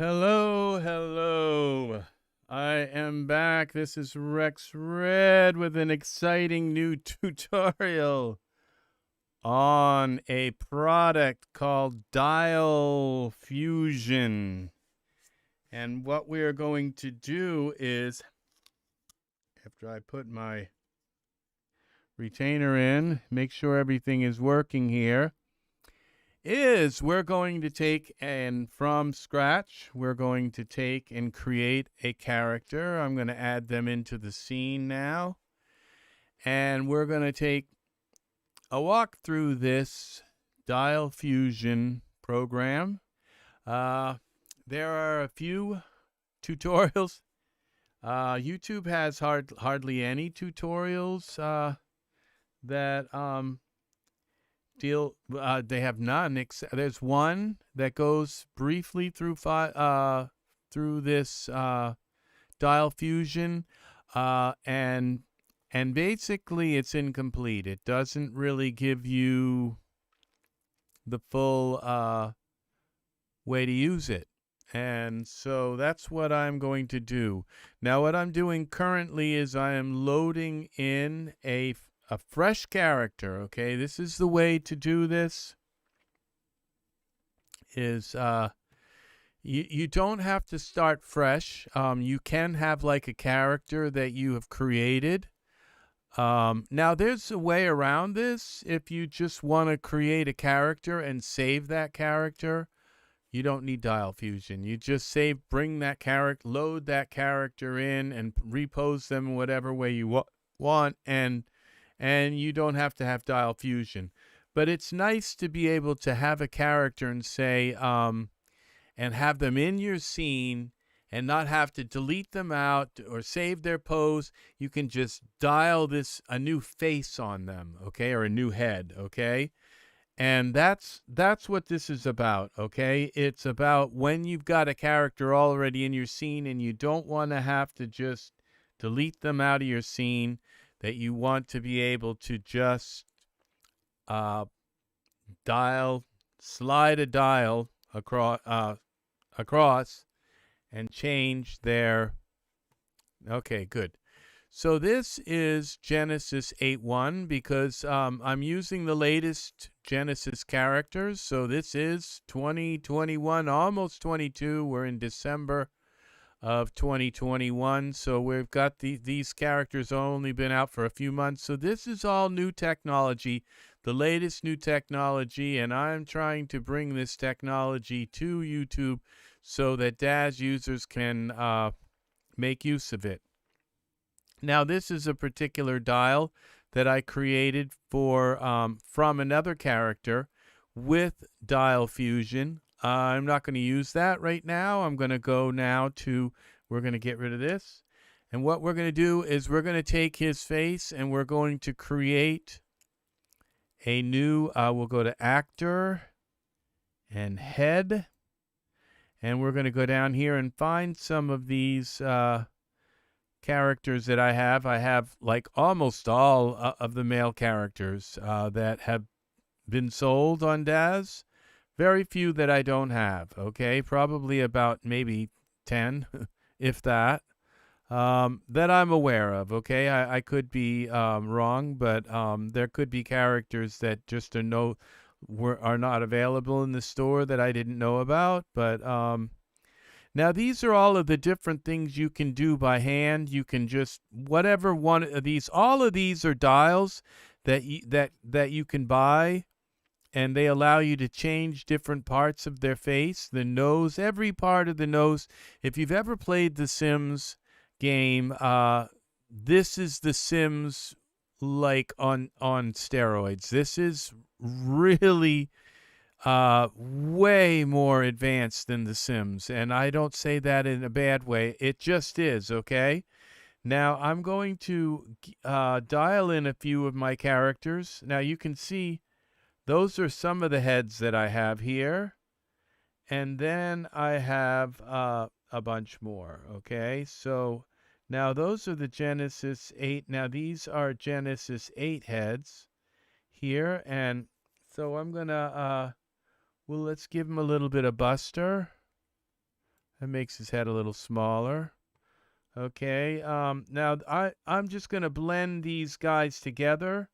Hello, hello. I am back. This is Rex Red with an exciting new tutorial on a product called Dial Fusion. And what we are going to do is, after I put my retainer in, make sure everything is working here, we're going to take and from scratch, we're going to take and create a character. I'm going to add them into the scene now. And we're going to take a walk through this Dial Fusion program. There are a few tutorials. YouTube has hardly any tutorials that they have none. There's one that goes briefly through this Dial Fusion, and basically it's incomplete. It doesn't really give you the full way to use it. And so that's what I'm going to do. Now what I'm doing currently is I am loading in a fresh character. Okay, this is the way to do this. You don't have to start fresh. You can have like a character that you have created. Now there's a way around this. If you just want to create a character and save that character, you don't need Dial Fusion. You just bring that character, load that character in, and repose them whatever way you want, and you don't have to have Dial Fusion. But it's nice to be able to have a character and say, and have them in your scene and not have to delete them out or save their pose. You can just dial a new face on them, okay, or a new head, okay? And that's what this is about, okay? It's about when you've got a character already in your scene and you don't want to have to just delete them out of your scene, that you want to be able to just slide a dial across and change their. Okay, good. So this is Genesis 8.1 because I'm using the latest Genesis characters. So this is 2021, almost 22. We're in December of 2021. So we've got these characters only been out for a few months. So this is all new technology, the latest new technology, and I'm trying to bring this technology to YouTube so that Daz users can make use of it. Now this is a particular dial that I created for from another character with Dial Fusion. I'm not going to use that right now. I'm going to go now to, we're going to get rid of this. And what we're going to do is we're going to take his face and we're going to create a new, we'll go to Actor and Head. And we're going to go down here and find some of these characters that I have. I have like almost all of the male characters that have been sold on Daz. Very few that I don't have, okay? Probably about maybe 10, if that, that I'm aware of, okay? I could be wrong, but there could be characters that just are not available in the store that I didn't know about. But now these are all of the different things you can do by hand. You can just, whatever one of these, all of these are dials that you can buy. And they allow you to change different parts of their face, the nose, every part of the nose. If you've ever played the Sims game, this is the Sims like on steroids. This is really way more advanced than the Sims. And I don't say that in a bad way. It just is, okay? Now I'm going to dial in a few of my characters. Now you can see those are some of the heads that I have here. And then I have a bunch more, okay? So now those are the Genesis 8. Now these are Genesis 8 heads here. And so I'm going to, well, let's give them a little bit of Buster. That makes his head a little smaller. Okay, now I'm just going to blend these guys together.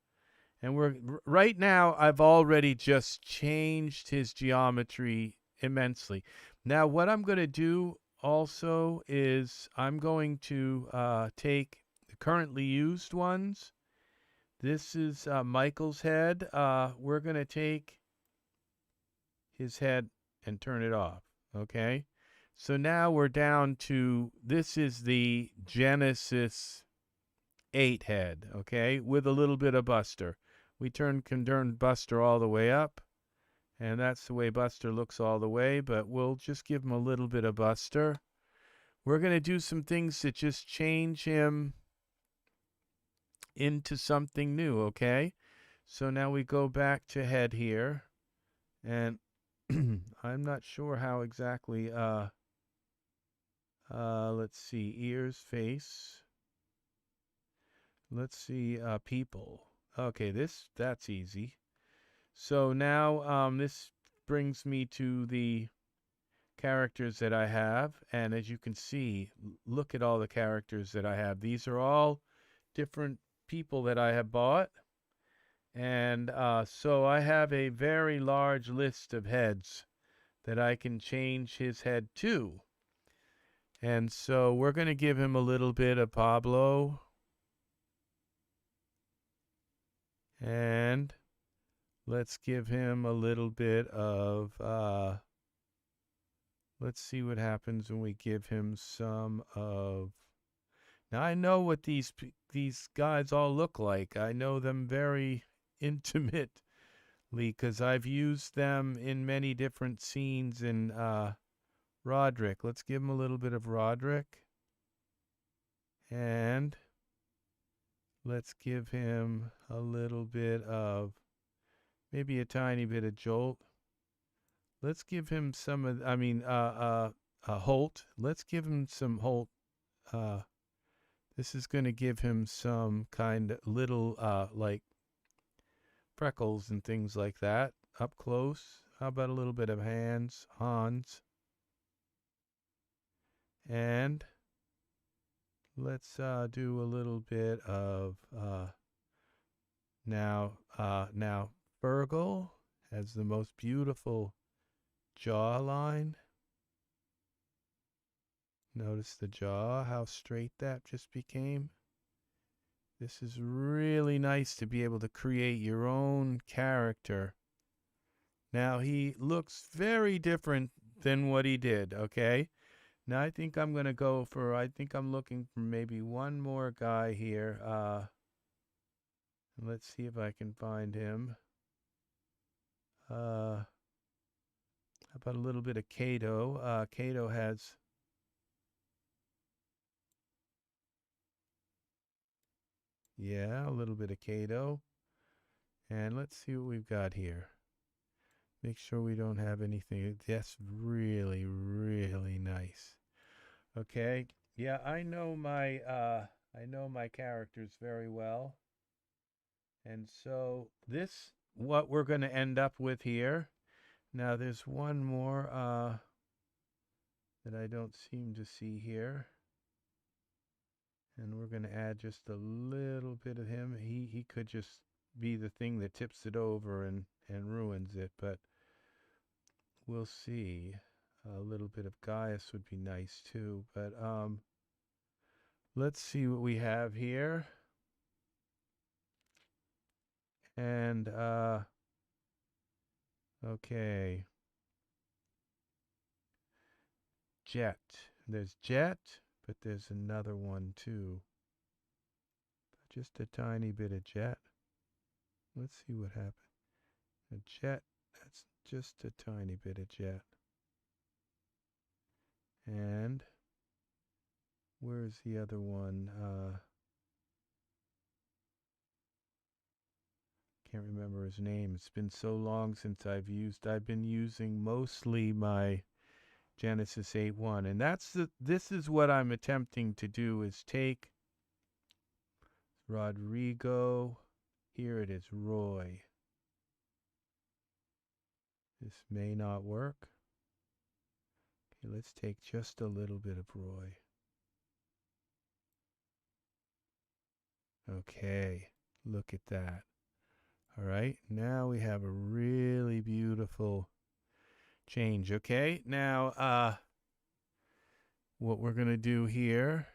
And right now I've already just changed his geometry immensely. Now what I'm going to do also is I'm going to take the currently used ones. This is Michael's head. We're going to take his head and turn it off. Okay. So now we're down to, this is the Genesis 8 head, okay, with a little bit of Buster. We can turn Buster all the way up, and that's the way Buster looks all the way, but we'll just give him a little bit of Buster. We're going to do some things that just change him into something new, okay? So now we go back to head here, and I'm not sure how exactly, let's see, ears, face. Let's see, people. Okay, that's easy. So now this brings me to the characters that I have. And as you can see, look at all the characters that I have. These are all different people that I have bought. And so I have a very large list of heads that I can change his head to. And so we're going to give him a little bit of Pablo. And let's give him a little bit of, let's see what happens when we give him some of, now I know what these guys all look like. I know them very intimately because I've used them in many different scenes in Roderick. Let's give him a little bit of Roderick. And let's give him a little bit of, maybe a tiny bit of Jolt. Let's give him some of, Holt. Let's give him some Holt. This is going to give him some kind of little, like, freckles and things like that up close. How about a little bit of Hans? And let's do a little bit of, now Virgo has the most beautiful jawline. Notice the jaw, how straight that just became. This is really nice to be able to create your own character. Now he looks very different than what he did, okay? Now I think I'm going to go for, I think I'm looking for maybe one more guy here. Let's see if I can find him. How about a little bit of Cato? Cato has, yeah, a little bit of Cato. And let's see what we've got here. Make sure we don't have anything. That's really, really nice. Okay. Yeah, I know my characters very well. And so this, what we're going to end up with here. Now there's one more that I don't seem to see here. And we're going to add just a little bit of him. He could just be the thing that tips it over and ruins it, but we'll see. A little bit of Gaius would be nice too, but let's see what we have here. And okay. Jet. There's Jet, but there's another one too. Just a tiny bit of Jet. Let's see what happens. A Jet, that's just a tiny bit of Jet. And where's the other one? Can't remember his name. It's been so long since I've been using mostly my Genesis 8.1. And this is what I'm attempting to do, is take Rodrigo. Here it is, Roy. This may not work. Okay, let's take just a little bit of Roy. Okay, look at that. All right, now we have a really beautiful change. Okay, now what we're going to do here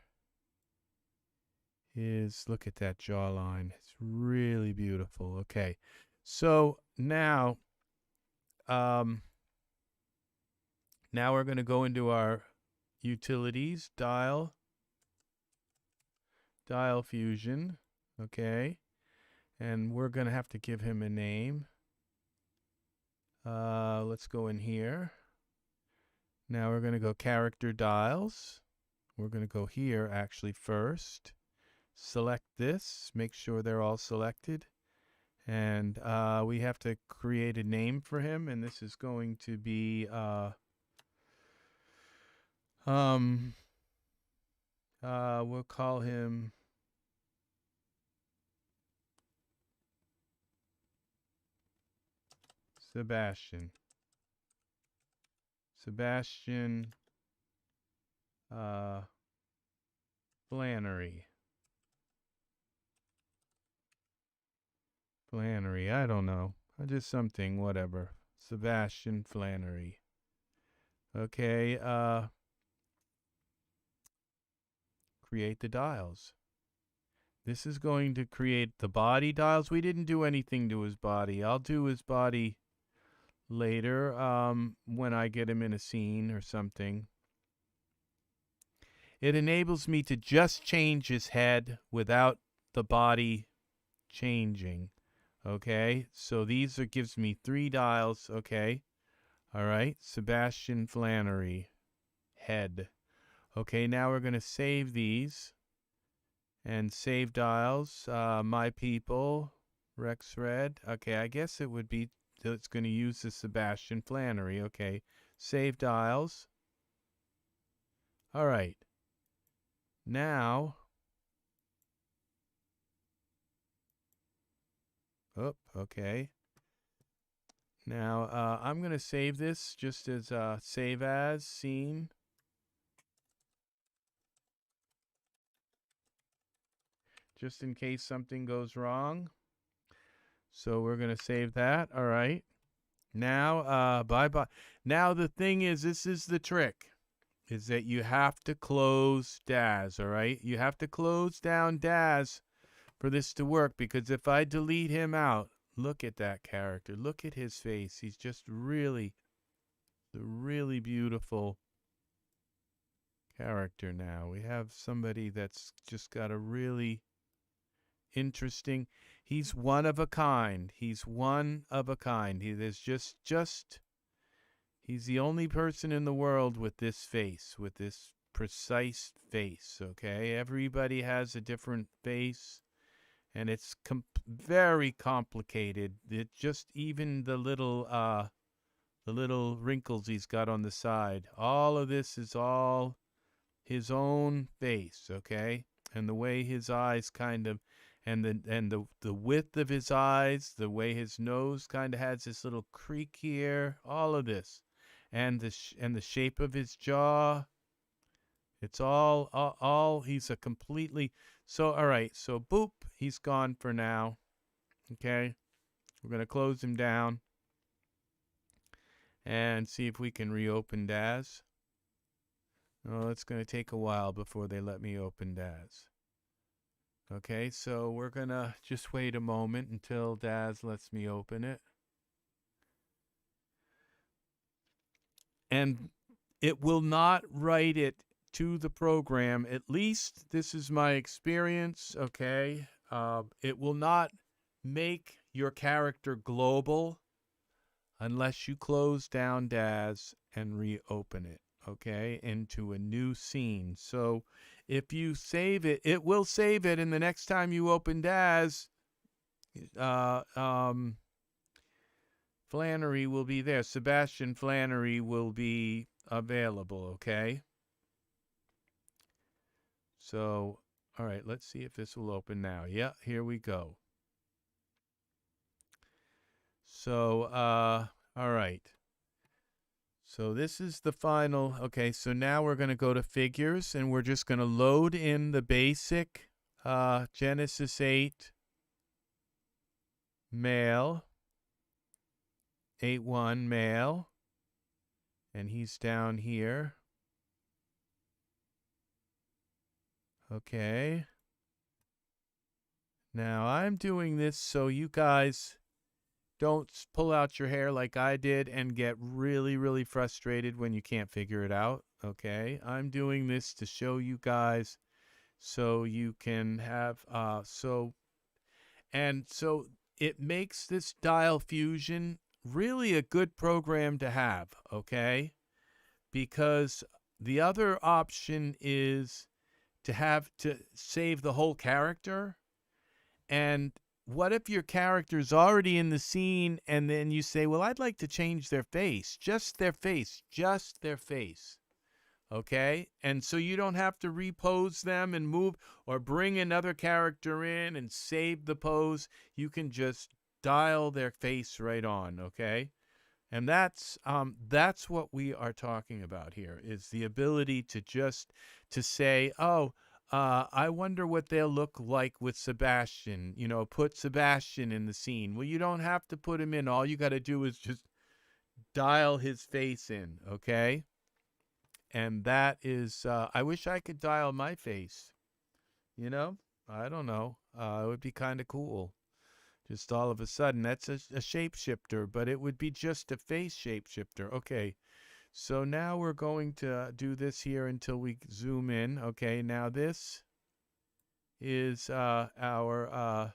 is look at that jawline. It's really beautiful. Okay, so now now we're going to go into our utilities, dial fusion. Okay, and we're going to have to give him a name. Let's go in here. Now we're going to go character dials. We're going to go here actually first. Select this, make sure they're all selected. And we have to create a name for him, and this is going to be we'll call him Sebastian. Flannery. I don't know. Just something, whatever. Sebastian Flannery. Okay, create the dials. This is going to create the body dials. We didn't do anything to his body. I'll do his body later when I get him in a scene or something. It enables me to just change his head without the body changing. Okay, so these gives me 3 dials. Okay, all right, Sebastian Flannery, head. Okay, now we're going to save these and save dials. My people, Rex Red. Okay, I guess it would be, it's going to use the Sebastian Flannery. Okay, save dials. All right. Now, okay. Now, I'm going to save this just as save as scene. Just in case something goes wrong. So we're going to save that. All right. Now, bye-bye. Now, the thing is, this is the trick, is that you have to close Daz, all right? You have to close down Daz for this to work, because if I delete him out, look at that character. Look at his face. He's just really beautiful character now. We have somebody that's just got a really interesting, he's one of a kind. He's one of a kind. There's just he's the only person in the world with this face, with this precise face, okay? Everybody has a different face, and it's very complicated. It just, even the little wrinkles he's got on the side, all of this is all his own face, okay? And the way his eyes kind of, and the width of his eyes, the way his nose kind of has this little creak here, all of this, and the shape of his jaw, it's all he's a completely, so all right, so boop, he's gone for now. Okay, we're going to close him down and see if we can reopen Daz. Oh, it's going to take a while before they let me open Daz. Okay, so we're going to just wait a moment until Daz lets me open it. And it will not write it to the program. At least this is my experience, okay? It will not make your character global unless you close down Daz and reopen it, okay, into a new scene. So if you save it, it will save it, and the next time you open Daz, Flannery will be there. Sebastian Flannery will be available, okay? So, all right, let's see if this will open now. Yeah, here we go. So, all right. So this is the final. Okay, so now we're going to go to figures, and we're just going to load in the basic Genesis 8 male, 8-1 male, and he's down here. Okay. Now I'm doing this so you guys don't pull out your hair like I did and get really, really frustrated when you can't figure it out. Okay. I'm doing this to show you guys so you can have, so it makes this dial fusion really a good program to have. Okay. Because the other option is to have to save the whole character. And what if your character's already in the scene and then you say, well, I'd like to change their face, just their face, just their face. Okay? And so you don't have to repose them and move or bring another character in and save the pose. You can just dial their face right on. Okay? And that's what we are talking about here, is the ability to just to say, oh, I wonder what they'll look like with Sebastian. You know, put Sebastian in the scene. Well, you don't have to put him in. All you got to do is just dial his face in, okay? And that is, I wish I could dial my face. You know, I don't know. It would be kind of cool. Just all of a sudden, that's a shapeshifter, but it would be just a face shapeshifter. Okay, so now we're going to do this here until we zoom in. Okay, now this is our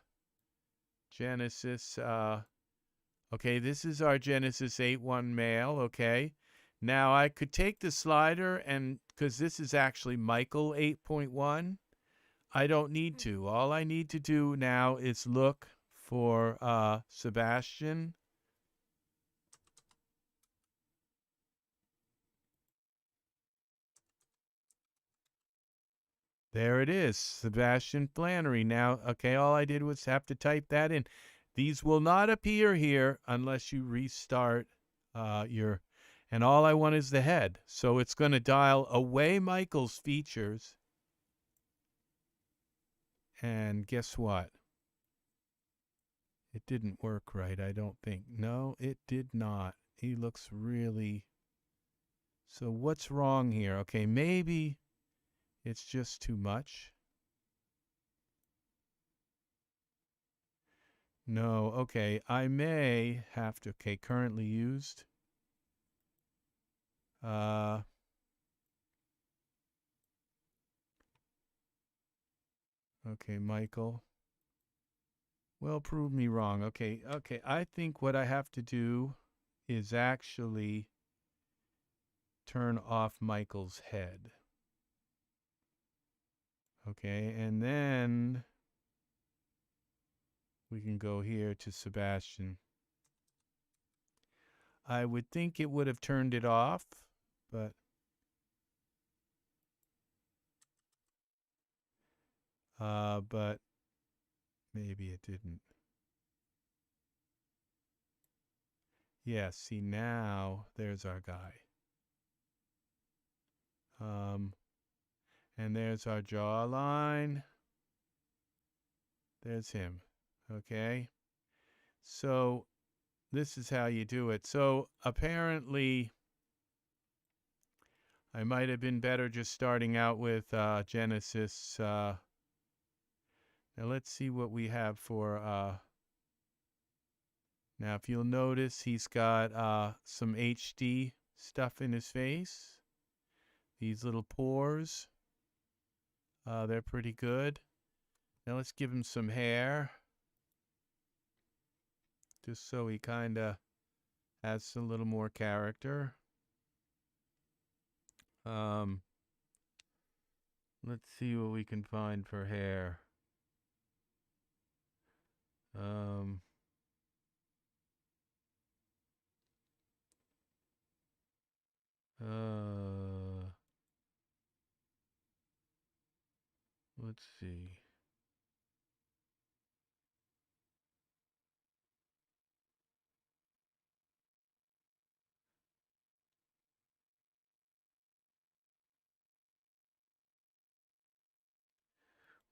Genesis. Okay, this is our Genesis 8-1 male. Okay, now I could take the slider and, because this is actually Michael 8.1, I don't need to. All I need to do now is look for Sebastian. There it is, Sebastian Flannery. Now, okay, all I did was have to type that in. These will not appear here unless you restart and all I want is the head. So it's going to dial away Michael's features. And guess what? It didn't work right, I don't think. No, it did not. He looks really... So what's wrong here? Okay, maybe it's just too much. No, okay, I may have to... Okay, currently used. Okay, Michael. Well, prove me wrong. Okay, I think what I have to do is actually turn off Michael's head. Okay, and then we can go here to Sebastian. I would think it would have turned it off, but maybe it didn't. Yeah, see, now there's our guy. And there's our jawline. There's him. Okay. So this is how you do it. So apparently I might have been better just starting out with Genesis. Now let's see what we have for... Now if you'll notice, he's got some HD stuff in his face. These little pores. They're pretty good. Now let's give him some hair. Just so he kind of has a little more character. Let's see what we can find for hair. Let's see.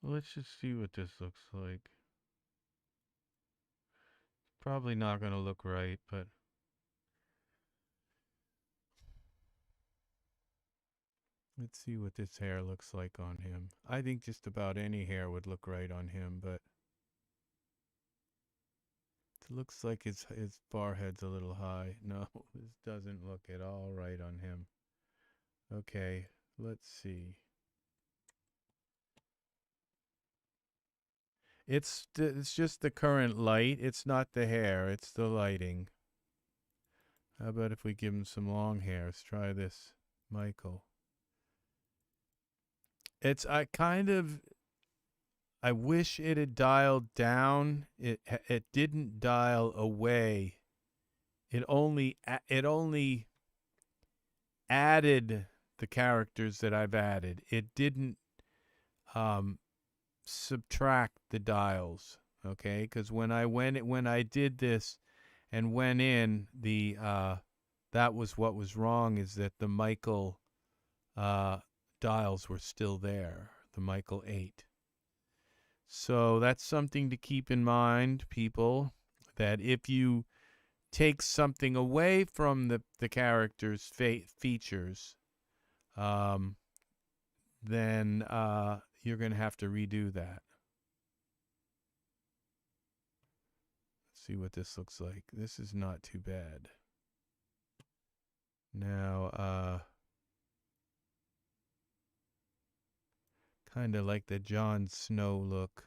Let's just see what this looks like. Probably not going to look right, but let's see what this hair looks like on him. I think just about any hair would look right on him, but it looks like his forehead's a little high. No, this doesn't look at all right on him. Okay, let's see. It's just the current light. It's not the hair. It's the lighting. How about if we give him some long hair? Let's try this, Michael. I wish it had dialed down. It didn't dial away. It only added the characters that I've added. It didn't subtract the dials. Okay, because when I did this and went in, that was what was wrong, is that the Michael dials were still there, the Michael 8. So that's something to keep in mind, people, that if you take something away from the character's features, then you're going to have to redo that. Let's see what this looks like. This is not too bad. Now, kind of like the Jon Snow look.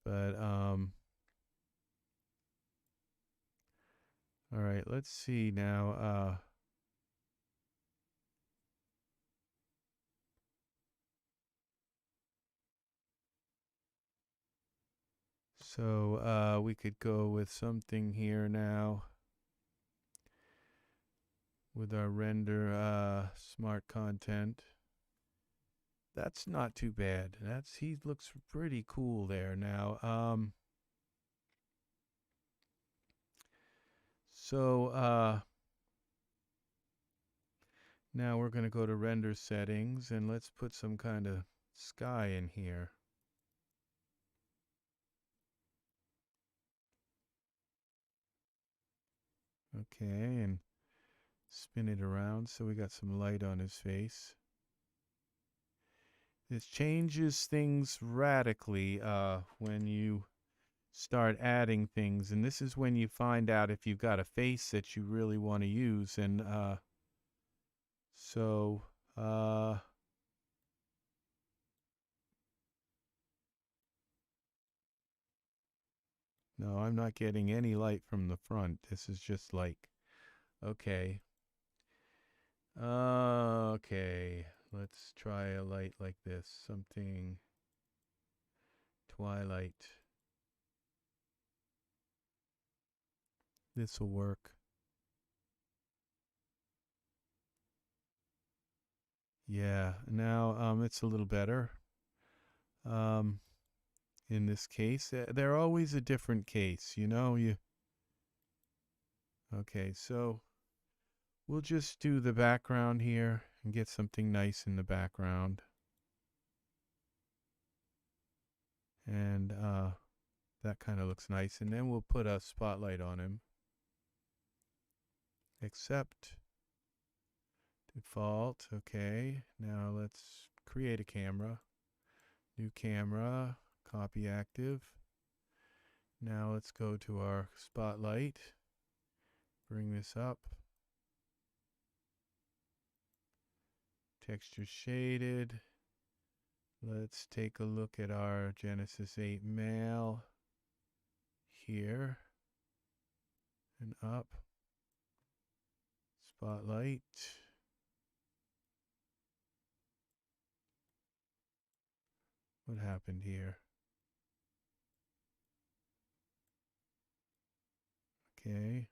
But, all right, let's see now. So we could go with something here now with our render smart content. That's not too bad. He looks pretty cool there now. So now we're going to go to render settings and let's put some kind of sky in here. Okay, and spin it around so we got some light on his face. This changes things radically when you start adding things, and this is when you find out if you've got a face that you really want to use. And no, I'm not getting any light from the front. This is just like, okay. Okay, let's try a light like this. Something twilight. This will work. Yeah, now it's a little better. In this case, they're always a different case, you know. Okay, so we'll just do the background here and get something nice in the background. And that kind of looks nice. And then we'll put a spotlight on him. Accept. Default. Okay, now let's create a camera. New camera. Copy active. Now let's go to our spotlight. Bring this up. Texture shaded. Let's take a look at our Genesis 8 male here and up. Spotlight. What happened here? Okay.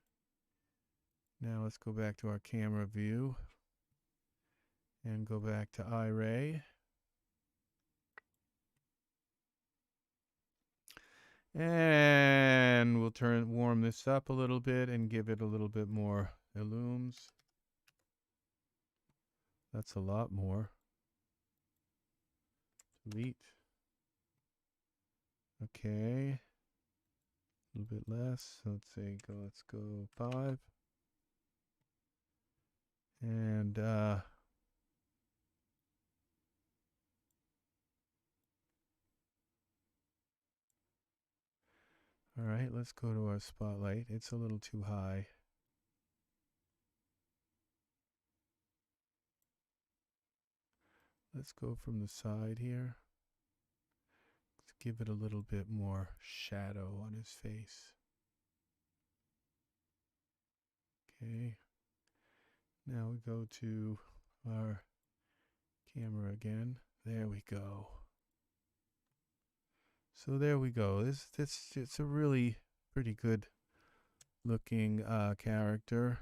Now let's go back to our camera view and go back to Iray. And we'll warm this up a little bit and give it a little bit more illums. That's a lot more. Delete. Okay. A little bit less. Let's say let's go 5. And all right, let's go to our spotlight. It's a little too high. Let's go from the side here. Let's give it a little bit more shadow on his face. Okay. Now we go to our camera again. There we go. So there we go. It's a really pretty good looking character.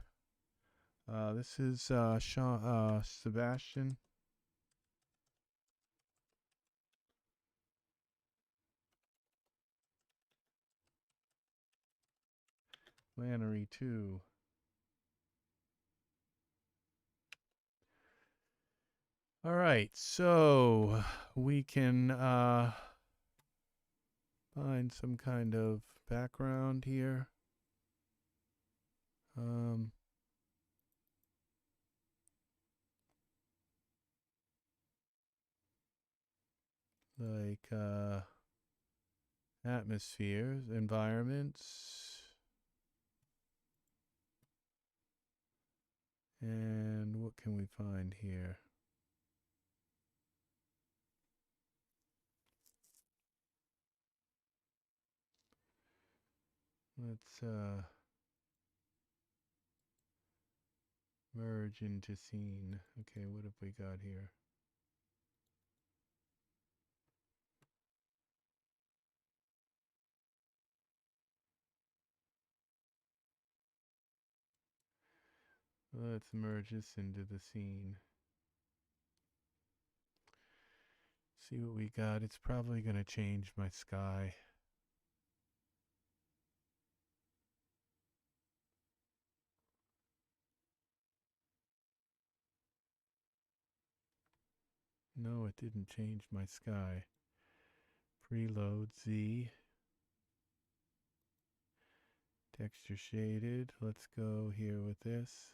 This is Sebastian. Lannery 2. All right, so we can find some kind of background here. Like atmospheres, environments. And what can we find here? Let's merge into scene. Okay, what have we got here? Let's merge this into the scene. See what we got. It's probably going to change my sky. No, it didn't change my sky. Preload Z. Texture shaded. Let's go here with this.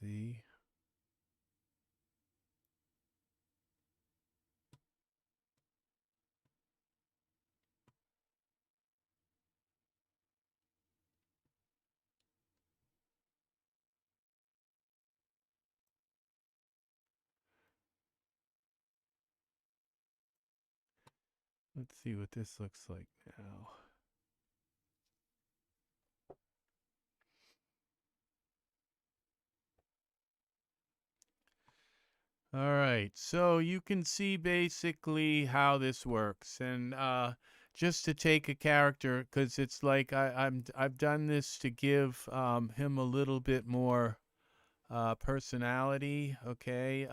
Z. Let's see what this looks like now. All right, so you can see basically how this works, and just to take a character, because it's like I've done this to give him a little bit more personality. Okay,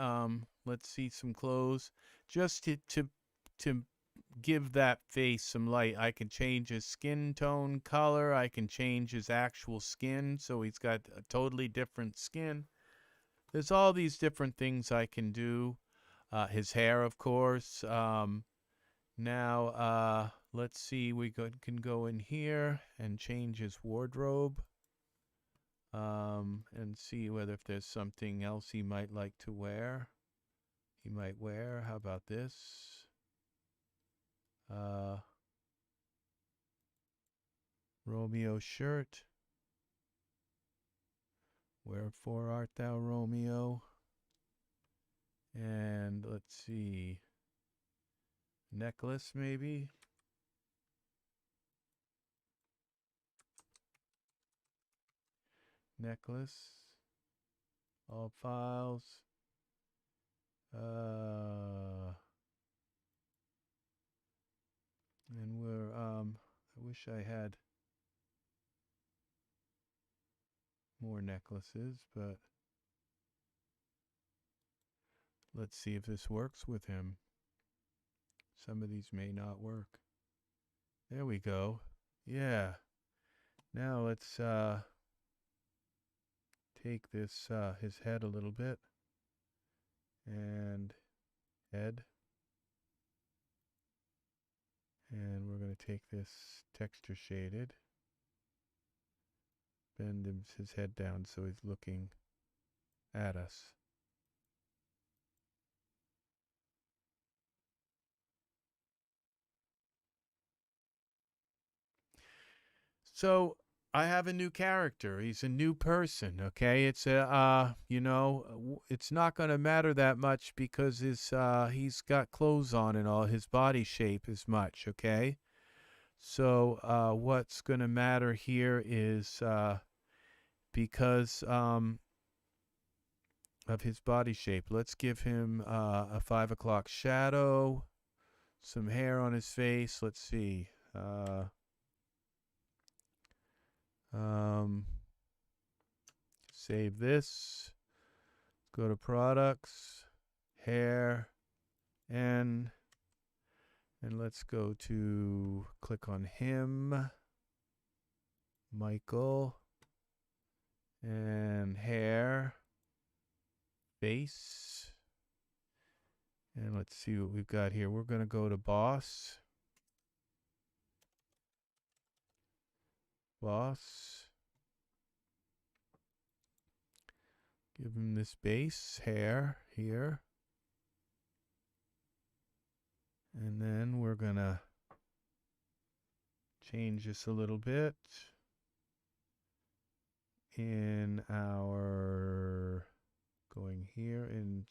let's see some clothes, just to give that face some light. I can change his skin tone color. I can change his actual skin, so he's got a totally different skin. There's all these different things I can do. His hair, of course. Now, let's see. We can go in here and change his wardrobe. And see whether if there's something else he might like to wear. He might wear. How about this? Romeo shirt. Wherefore art thou, Romeo? And let's see. Necklace, maybe? Necklace. All files. And we're, I wish I had more necklaces, but let's see if this works with him. Some of these may not work. There we go. Yeah. Now let's take this his head a little bit and head. And we're going to take this texture shaded, bend his head down so he's looking at us. So I have a new character. He's a new person. Okay, it's a it's not going to matter that much because he's got clothes on and all. His body shape is much. Okay, so what's going to matter here is because of his body shape. Let's give him a 5 o'clock shadow, some hair on his face. Let's see. Save this. Go to products, hair, and let's go to click on him, Michael, and hair, face, and let's see what we've got here. We're going to go to boss, give him this base hair here, and then we're going to change this a little bit in our going here and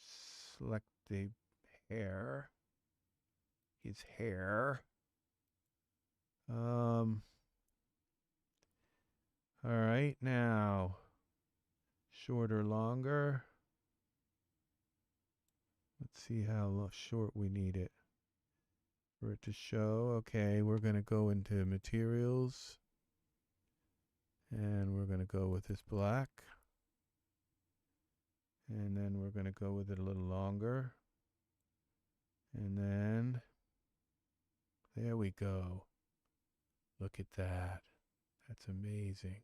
select the hair, his hair. All right, now shorter, longer. Let's see how short we need it for it to show. Okay, we're going to go into materials and we're going to go with this black. And then we're going to go with it a little longer. And then there we go. Look at that. That's amazing.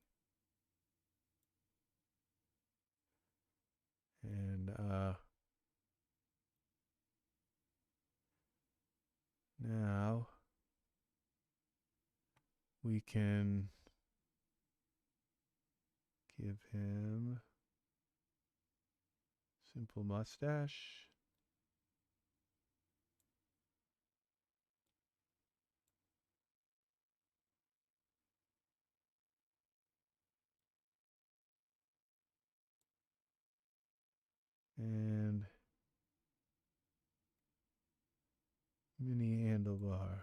And now we can give him simple mustache. And mini handlebar.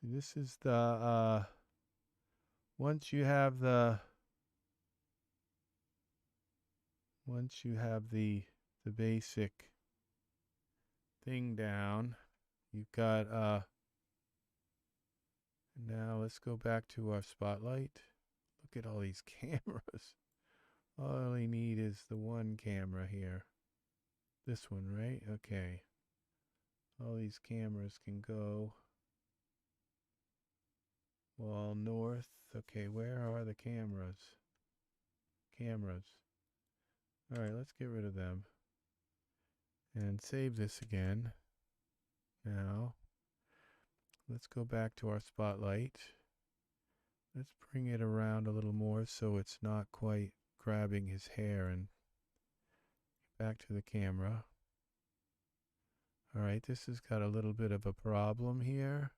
See, this is the once you have the basic thing down, you've got now let's go back to our spotlight. Look at all these cameras. All I need is the one camera here. This one, right? Okay. All these cameras can go wall north. Okay, where are the cameras? All right, let's get rid of them. And save this again. Now, let's go back to our spotlight. Let's bring it around a little more so it's not quite grabbing his hair, and back to the camera. All right, this has got a little bit of a problem here,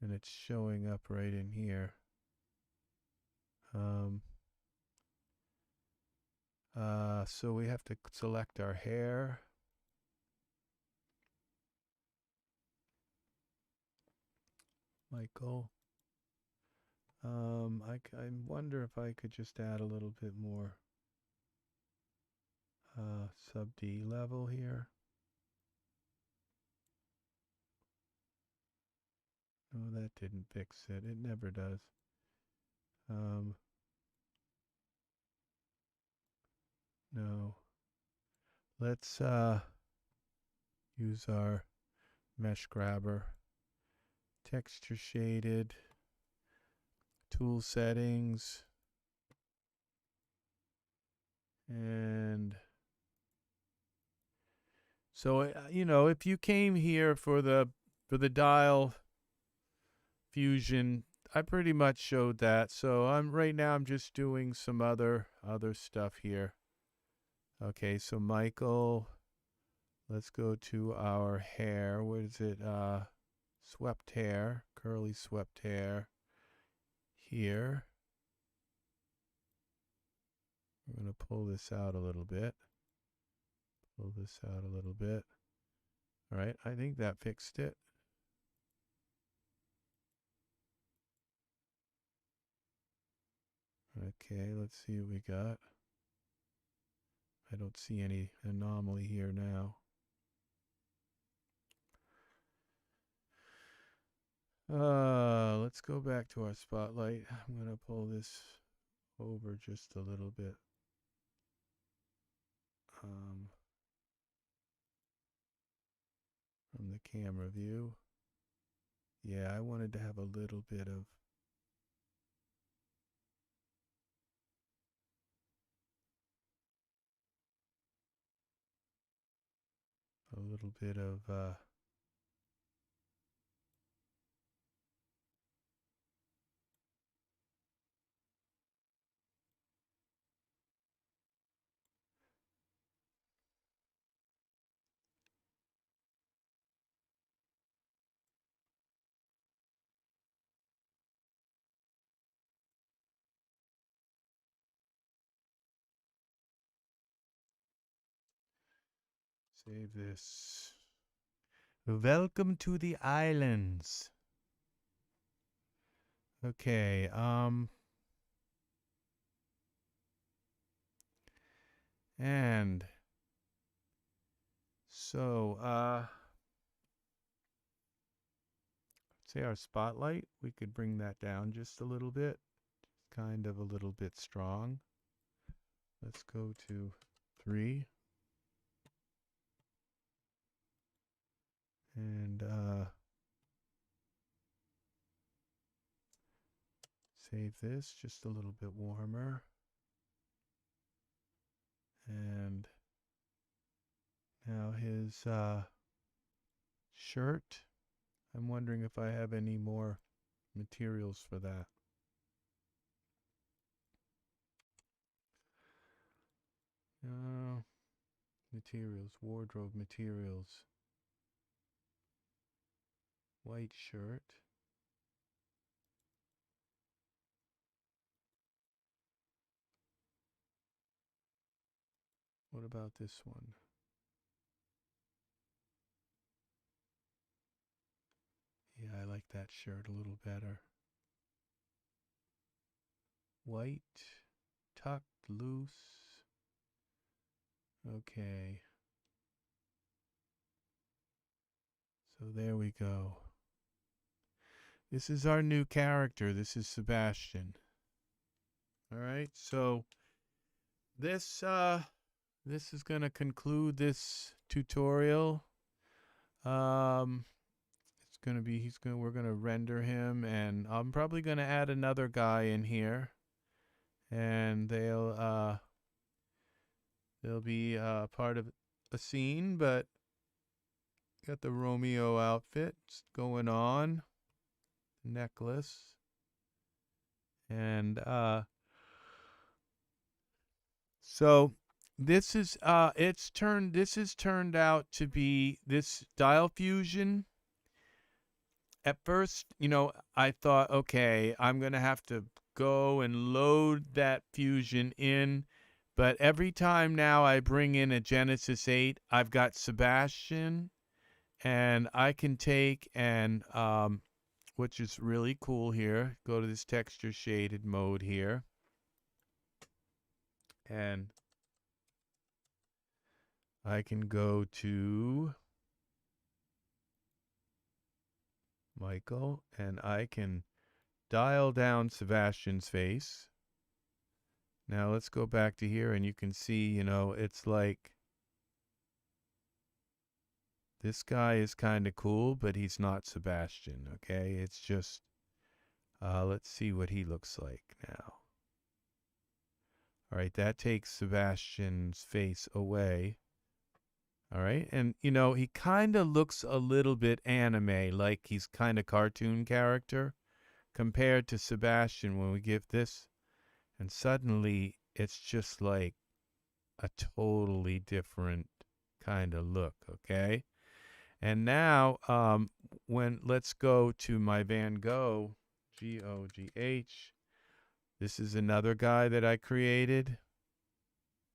and it's showing up right in here. So we have to select our hair. Michael. I wonder if I could just add a little bit more sub D level here. Oh, that didn't fix it. It never does. No. Let's use our mesh grabber. Texture shaded. tool settings, and so you know, if you came here for the dial fusion, I pretty much showed that. So right now I'm just doing some other stuff here. Okay, so Michael, let's go to our hair. What is it? Swept hair, curly swept hair here. We're going to pull this out a little bit. Pull this out a little bit. All right, I think that fixed it. Okay, let's see what we got. I don't see any anomaly here now. Let's go back to our spotlight. I'm going to pull this over just a little bit. From the camera view. Yeah, I wanted to have a little bit of save this. Welcome to the islands. Okay, and so say our spotlight, we could bring that down just a little bit, kind of a little bit strong. Let's go to 3. And save this just a little bit warmer. And now his shirt. I'm wondering if I have any more materials for that. Materials, wardrobe materials. White shirt. What about this one? Yeah, I like that shirt a little better. White, tucked, loose. Okay. So there we go. This is our new character. This is Sebastian. All right. So this is going to conclude this tutorial. It's going to be we're going to render him, and I'm probably going to add another guy in here, and they'll be part of a scene, but got the Romeo outfit going on, necklace, and so this is this has turned out to be this dial fusion. At first, you know, I thought, okay, I'm going to have to go and load that fusion in. But every time now I bring in a Genesis 8, I've got Sebastian, and I can take and, which is really cool here, go to this texture shaded mode here. And I can go to Michael, and I can dial down Sebastian's face. Now let's go back to here, and you can see, you know, it's like this guy is kind of cool, but he's not Sebastian, okay? It's just Let's see what he looks like now. All right, that takes Sebastian's face away. All right, and you know, he kind of looks a little bit anime, like he's kind of cartoon character compared to Sebastian when we give this, and suddenly it's just like a totally different kind of look, okay? And now, let's go to my Van Gogh, G-O-G-H. This is another guy that I created,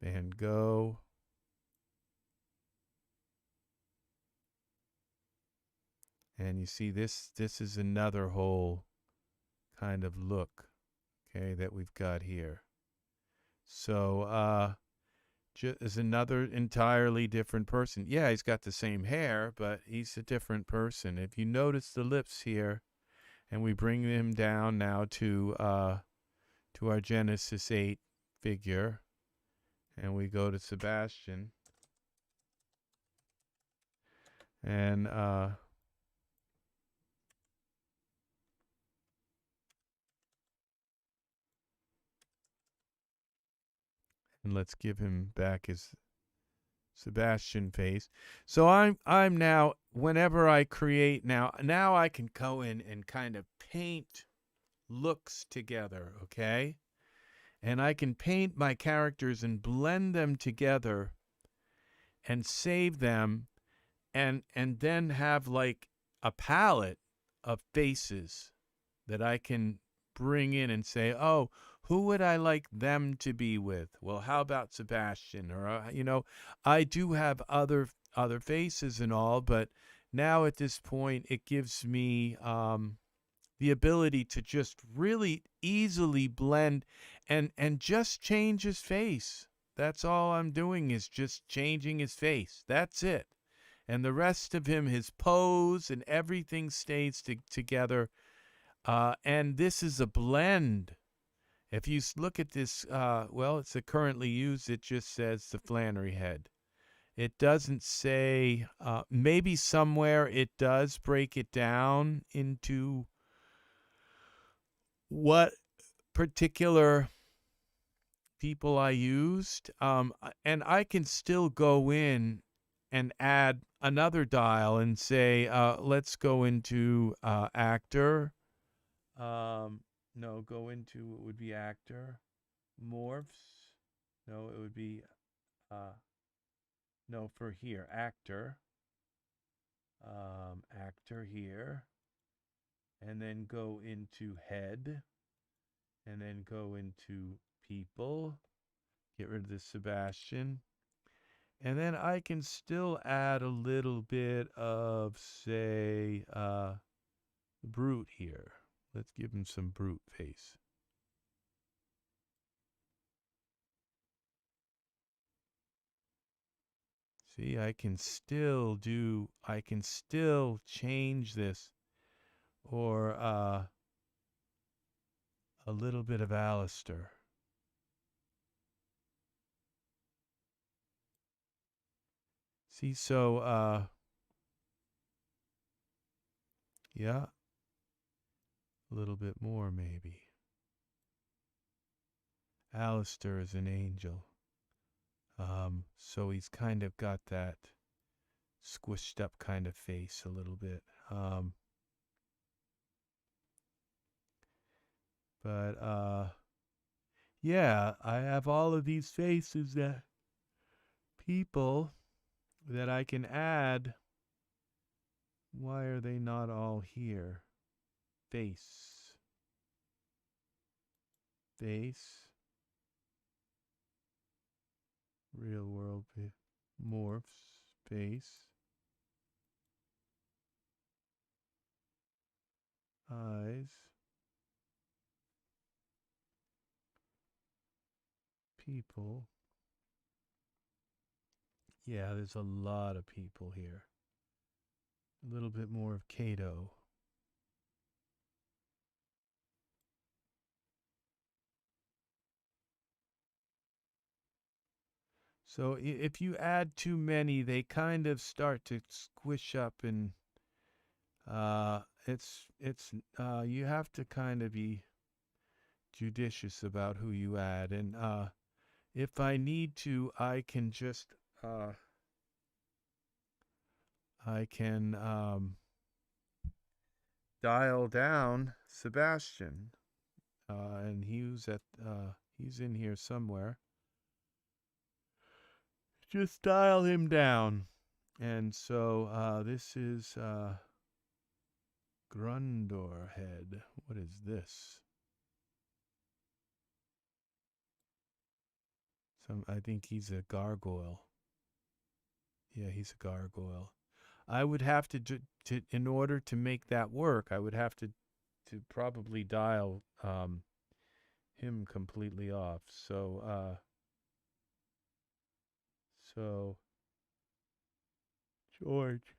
Van Gogh. And you see this is another whole kind of look, okay, that we've got here. So, is another entirely different person. Yeah, he's got the same hair, but he's a different person. If you notice the lips here, and we bring him down now to our Genesis 8 figure, and we go to Sebastian, and let's give him back his Sebastian face. So I'm now, whenever I create now I can go in and kind of paint looks together, okay? And I can paint my characters and blend them together and save them, and then have like a palette of faces that I can bring in and say, oh, who would I like them to be with? Well, how about Sebastian? Or you know, I do have other faces and all, but now at this point, it gives me the ability to just really easily blend and just change his face. That's all I'm doing, is just changing his face. That's it. And the rest of him, his pose and everything stays together. And this is a blend. If you look at this, well, it's a currently used, it just says the Flannery head. It doesn't say, maybe somewhere it does break it down into what particular people I used. And I can still go in and add another dial and say, let's go into actor. No, go into, it would be actor. Morphs. No, it would be, no, for here, actor. Actor here. And then go into head. And then go into people. Get rid of the Sebastian. And then I can still add a little bit of, say, brute here. Let's give him some brute face. See, I can still change this. Or a little bit of Alistair. See, so, yeah, a little bit more maybe. Alistair is an angel. So he's kind of got that squished up kind of face a little bit. But yeah, I have all of these faces that people that I can add. Why are they not all here? Face. Face. Real world morphs. Face. Eyes. People. Yeah, there's a lot of people here. A little bit more of Cato. So if you add too many, they kind of start to squish up and it's you have to kind of be judicious about who you add, and if I need to, I can just I can dial down Sebastian, and he's in here somewhere. Just dial him down, and so this is Grundor head. What is this? I think he's a gargoyle. Yeah, he's a gargoyle. I would have to in order to make that work, I would have to probably dial him completely off. So George.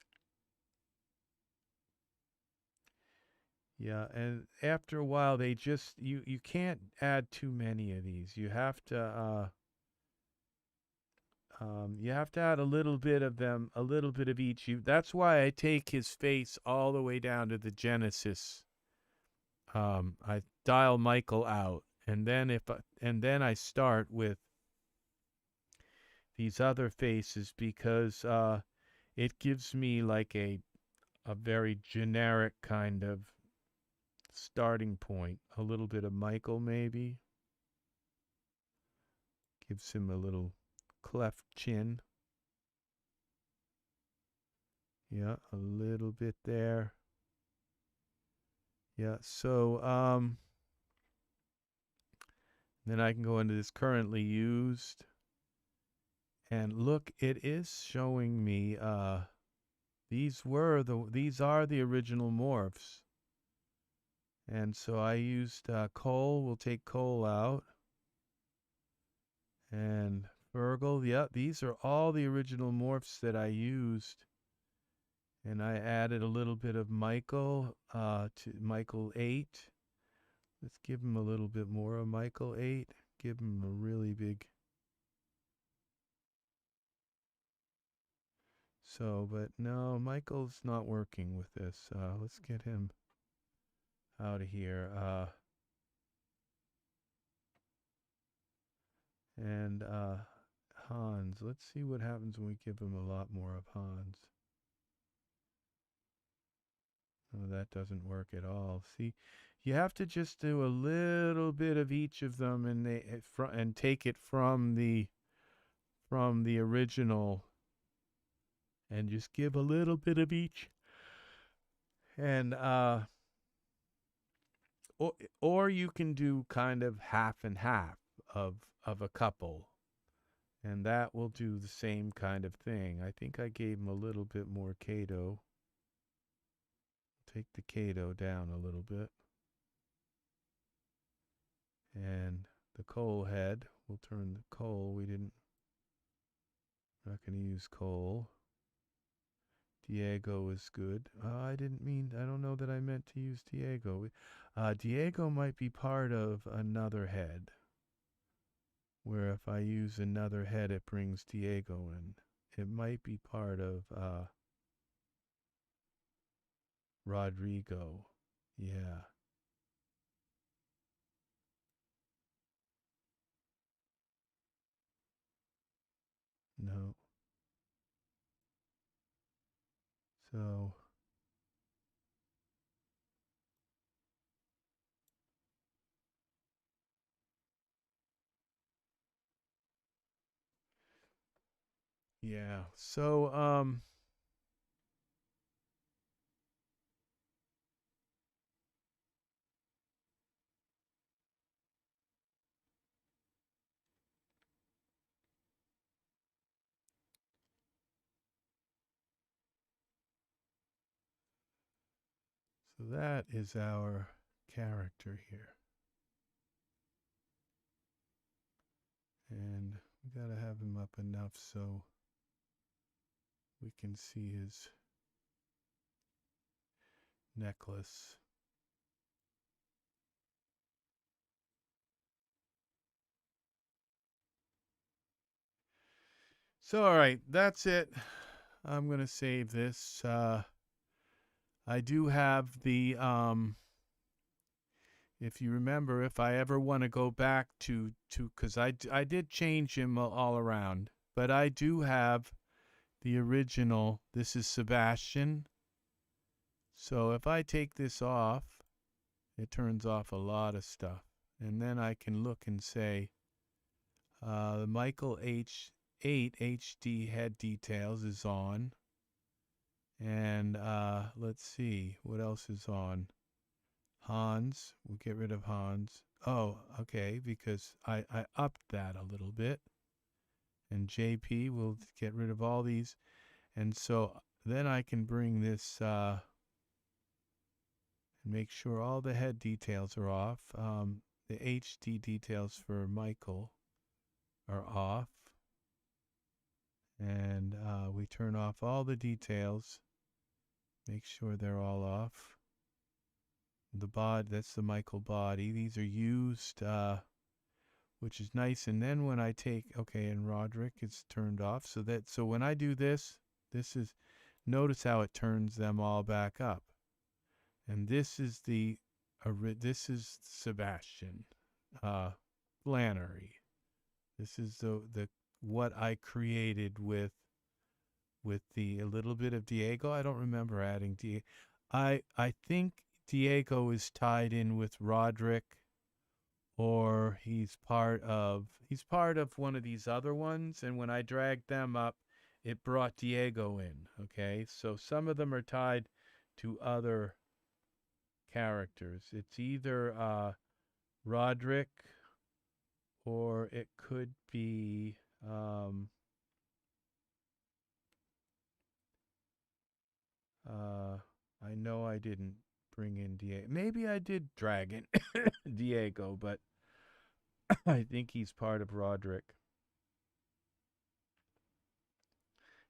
Yeah, and after a while they just you can't add too many of these. You have to add a little bit of them, a little bit of each. That's why I take his face all the way down to the Genesis. I dial Michael out, and then I start with these other faces because it gives me like a very generic kind of starting point. A little bit of Michael maybe gives him a little cleft chin. Yeah, a little bit there. Yeah, so then I can go into this currently used, and look, it is showing me these are the original morphs. And so I used Cole. We'll take Cole out. And Virgo. Yeah, these are all the original morphs that I used. And I added a little bit of Michael to Michael 8. Let's give him a little bit more of Michael 8. Give him a really big. So, but no, Michael's not working with this. Let's get him out of here. And Hans. Let's see what happens when we give him a lot more of Hans. Oh, that doesn't work at all. See, you have to just do a little bit of each of them, and take it from the original, and just give a little bit of each, and or you can do kind of half and half of a couple, and that will do the same kind of thing. I think I gave him a little bit more Cato. Take the Cato down a little bit. And the coal head, we'll turn the coal. Not going to use coal. Diego is good. I don't know that I meant to use Diego. Diego might be part of another head, where if I use another head, it brings Diego in. It might be part of Rodrigo. Yeah. No. So. Yeah. So, so that is our character here. And we got to have him up enough so we can see his necklace. So, all right, that's it. I'm going to save this. I do have the if you remember, if I ever want to go back to because I did change him all around, but I do have the original. This is Sebastian. So if I take this off, it turns off a lot of stuff. And then I can look and say, the Michael H8 HD head details is on. And let's see, what else is on? Hans, we'll get rid of Hans. Oh, okay, because I upped that a little bit. And JP, we'll get rid of all these. And so then I can bring this, and make sure all the head details are off. The HD details for Michael are off. And we turn off all the details. Make sure they're all off. The body, that's the Michael body. These are used, which is nice. And then when I take, okay, and Roderick is turned off. So when I do this, this is, notice how it turns them all back up. And this is this is Sebastian, Flannery. This is the what I created with the a little bit of Diego. I don't remember adding Diego. I think Diego is tied in with Roderick, or he's part of one of these other ones, and when I dragged them up, it brought Diego in. Okay, so some of them are tied to other characters. It's either Roderick, or it could be I know I didn't bring in Diego. Maybe I did drag in Diego, but I think he's part of Roderick.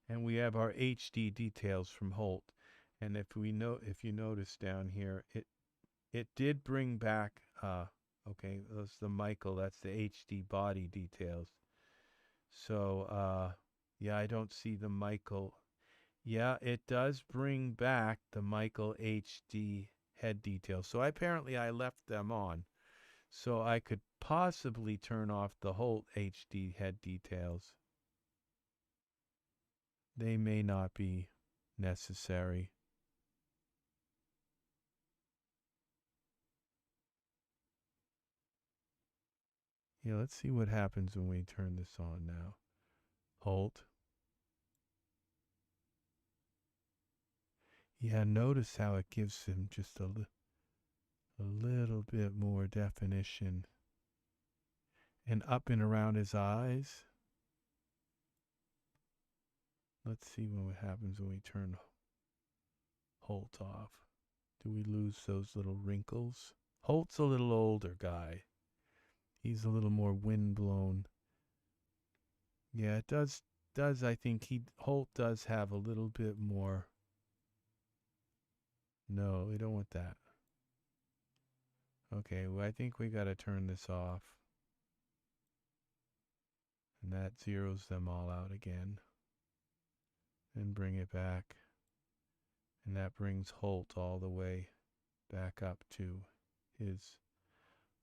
And we have our HD details from Holt. And if you notice down here, it did bring back okay, that's the Michael, that's the HD body details. So yeah, I don't see the Michael. Yeah, it does bring back the Michael HD head details. So apparently I left them on. So I could possibly turn off the Holt HD head details. They may not be necessary. Yeah, let's see what happens when we turn this on now. Holt. Yeah, notice how it gives him just a little bit more definition. And up and around his eyes. Let's see what happens when we turn Holt off. Do we lose those little wrinkles? Holt's a little older guy. He's a little more windblown. Yeah, it does I think Holt does have a little bit more. No, we don't want that. Okay, well, I think we got to turn this off. And that zeroes them all out again. And bring it back. And that brings Holt all the way back up to his,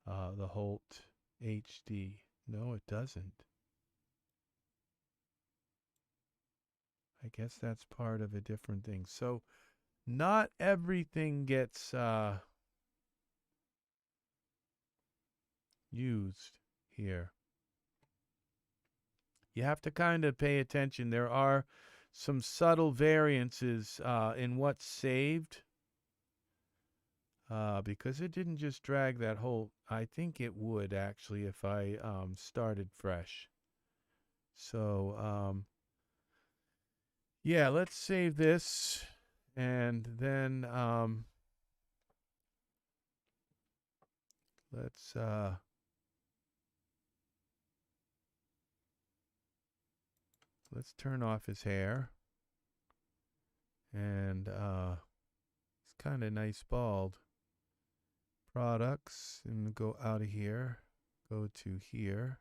the Holt HD. No, it doesn't. I guess that's part of a different thing. So not everything gets used here. You have to kind of pay attention. There are some subtle variances in what's saved, because it didn't just drag that whole. I think it would actually if I started fresh. So yeah, let's save this, and then let's turn off his hair. And it's kind of nice bald. Products, and go out of here, go to here,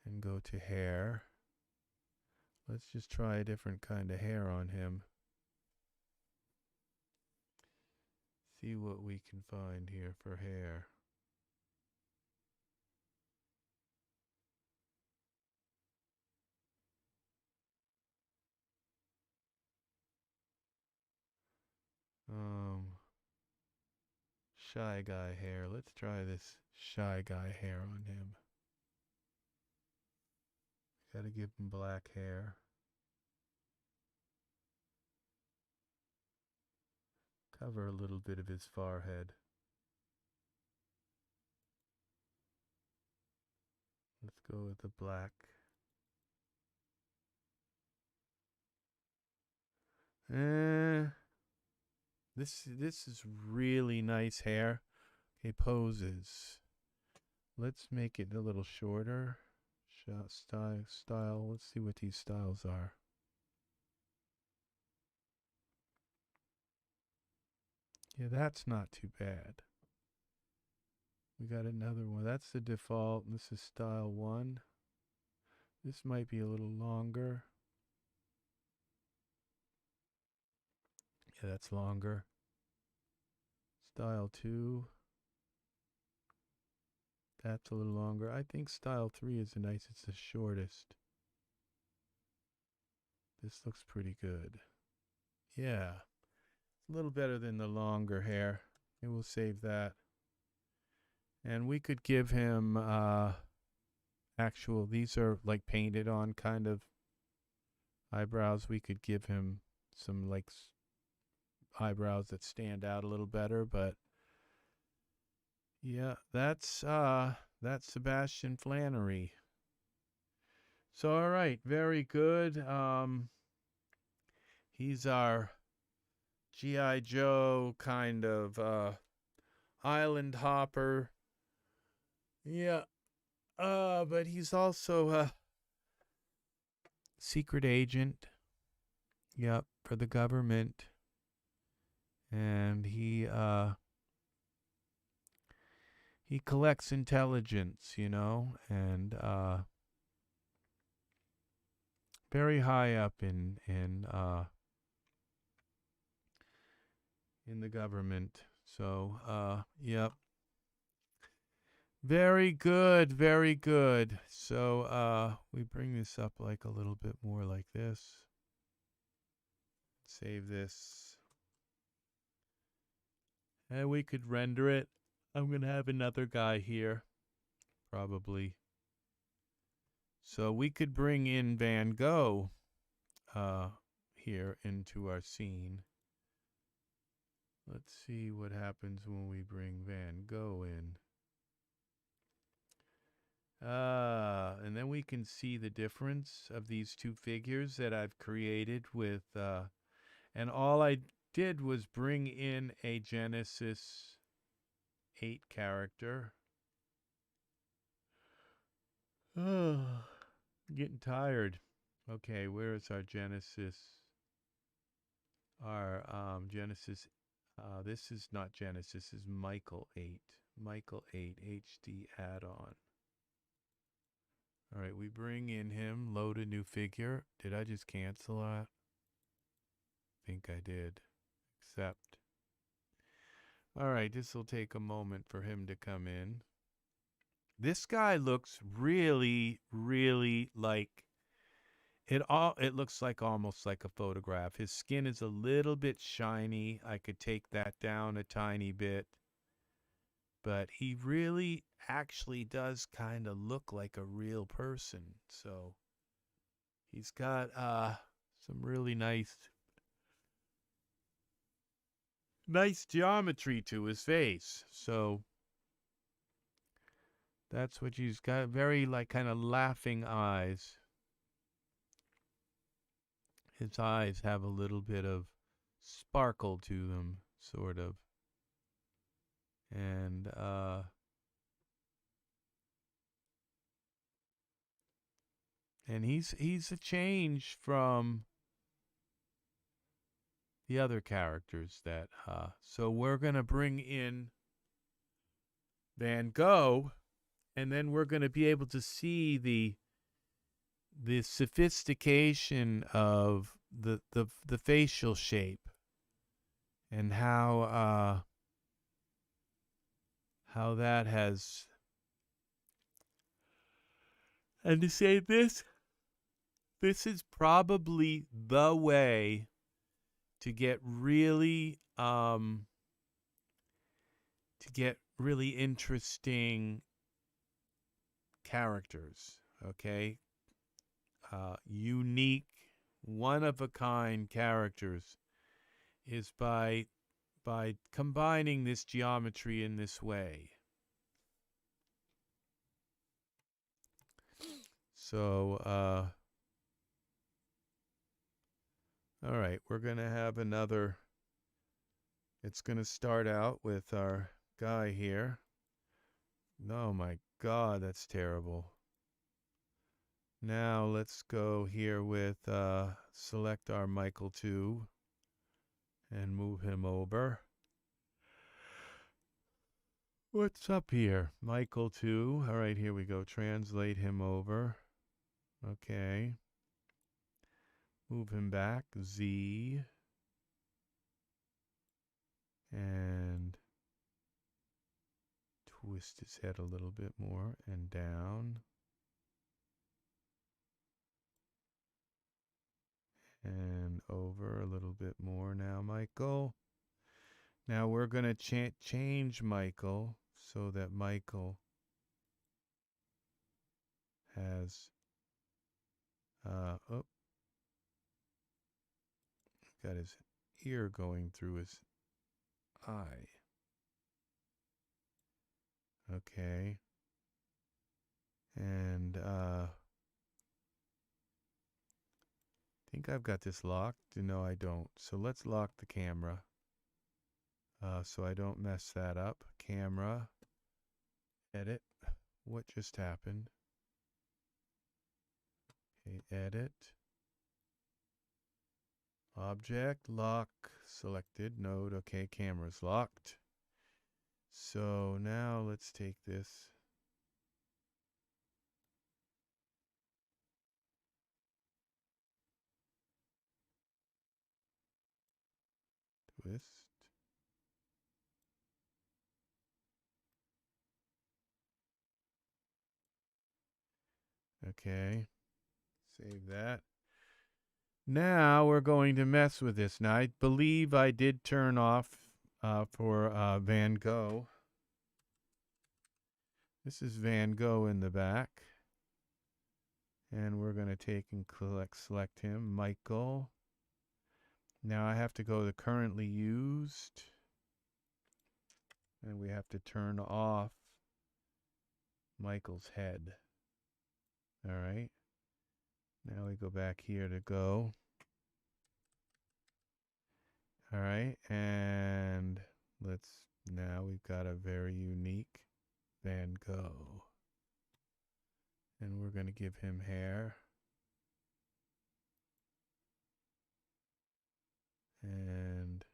and go to hair. Let's just try a different kind of hair on him. see what we can find here for hair. Shy guy hair. Let's try this shy guy hair on him. Gotta give him black hair. Cover a little bit of his forehead. Let's go with the black. This is really nice hair. Okay, poses. Let's make it a little shorter. Shot style. Let's see what these styles are. Yeah, that's not too bad. We got another one. That's the default. This is style 1. This might be a little longer. Yeah, that's longer. Style 2. That's a little longer. I think style 3 is the nicest. It's the shortest. This looks pretty good. Yeah. A little better than the longer hair. And we'll save that. And we could give him actual, these are like painted on kind of eyebrows. We could give him some like eyebrows that stand out a little better, but yeah, that's Sebastian Flannery. So all right, very good. He's our G.I. Joe kind of island hopper. Yeah. But he's also a secret agent. Yep, for the government. And he collects intelligence, you know, and very high up in the government. So, yep. Very good, very good. So, we bring this up like a little bit more like this. Save this. And we could render it. I'm going to have another guy here, probably. So we could bring in Van Gogh here into our scene. Let's see what happens when we bring Van Gogh in. And then we can see the difference of these two figures that I've created with, and all I did was bring in a Genesis 8 character. Getting tired. Okay, where is our Genesis? Our Genesis. This is not Genesis. This is Michael 8. Michael 8 HD add-on. All right, we bring in him. Load a new figure. Did I just cancel that? I think I did. Accept. All right, this will take a moment for him to come in. This guy looks really, really like it. It looks like almost like a photograph. His skin is a little bit shiny. I could take that down a tiny bit, but he really actually does kind of look like a real person. So he's got some really nice geometry to his face. So that's what he's got. Very like kind of laughing eyes. His eyes have a little bit of sparkle to them, sort of. And he's a change from the other characters that so we're going to bring in Van Gogh, and then we're going to be able to see the sophistication of the facial shape and how how that has, and to say this is probably the way to get really interesting characters, okay? Unique, one-of-a-kind characters is by combining this geometry in this way. So, all right, we're going to have another. It's going to start out with our guy here. Oh my God, that's terrible. Now let's go here with, select our Michael 2 and move him over. What's up here? Michael 2. All right, here we go. Translate him over. Okay. Move him back. Z. And twist his head a little bit more and down. And over a little bit more now, Michael. Now we're going to change Michael so that Michael has, got his ear going through his eye. Okay. And I think I've got this locked. No, I don't. So let's lock the camera so I don't mess that up. Camera. Edit. What just happened? Okay, edit. Object. Lock. Selected. Node. Okay, camera's locked. So now let's take this. Twist. Okay. Save that. Now we're going to mess with this. Now I believe I did turn off for Van Gogh. This is Van Gogh in the back. And we're going to take and select him, Michael. Now I have to go to currently used. And we have to turn off Michael's head. All right. Now we go back here to go. All right. And now we've got a very unique Van Gogh. And we're going to give him hair. And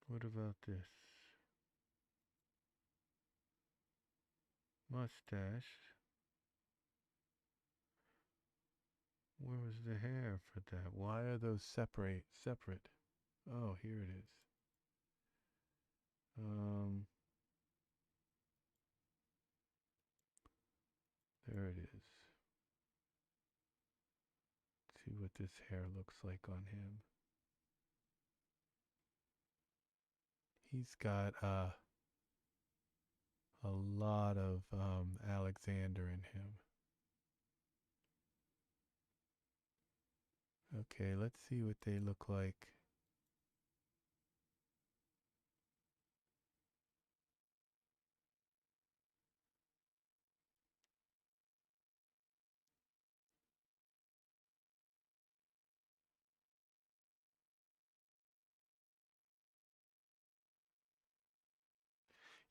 what about this? Mustache. Where was the hair for that? Why are those separate? Oh, here it is. There it is. Let's see what this hair looks like on him. He's got a lot of Alexander in him. Okay, let's see what they look like.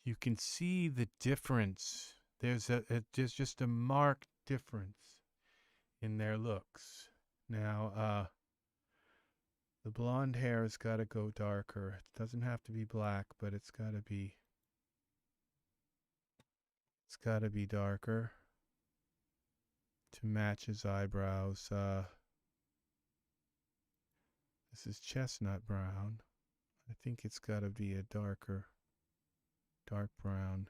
You can see the difference. There's just a marked difference in their looks. Now, The blonde hair has got to go darker. It doesn't have to be black, but it's got to be darker to match his eyebrows. This is chestnut brown. I think it's got to be a dark brown.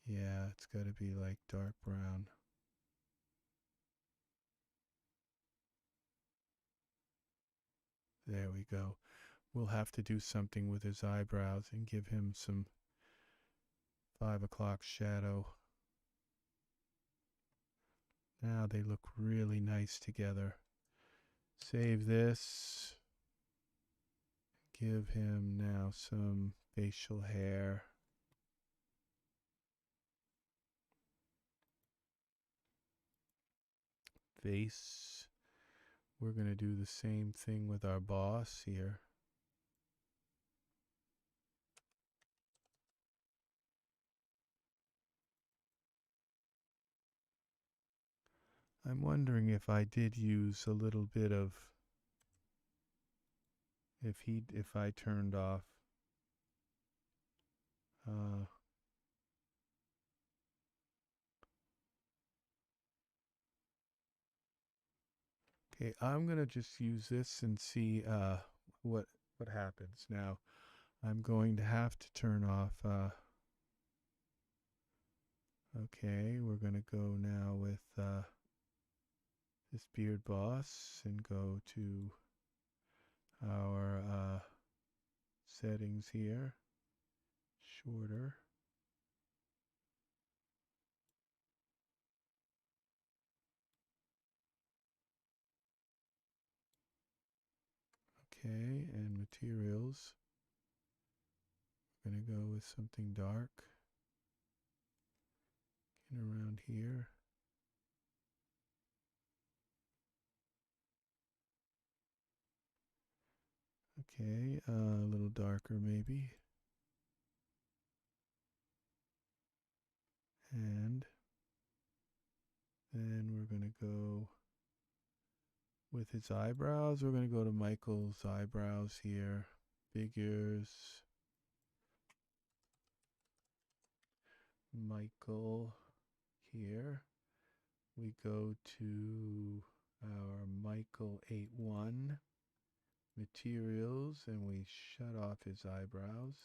Yeah, it's got to be like dark brown. There we go. We'll have to do something with his eyebrows and give him some 5 o'clock shadow. Now they look really nice together. Save this. Give him now some facial hair. Face. We're going to do the same thing with our boss here. I'm wondering if I did use a little bit of, if I turned off okay, I'm gonna just use this and see what happens. Now I'm going to have to turn off okay, we're gonna go now with this beard boss and go to our settings here, shorter. Okay, and materials. We're going to go with something dark. Get around here. Okay, a little darker maybe. And then we're going to go with his eyebrows. We're going to go to Michael's eyebrows here. Figures. Michael here. We go to our Michael 8.1 materials and we shut off his eyebrows.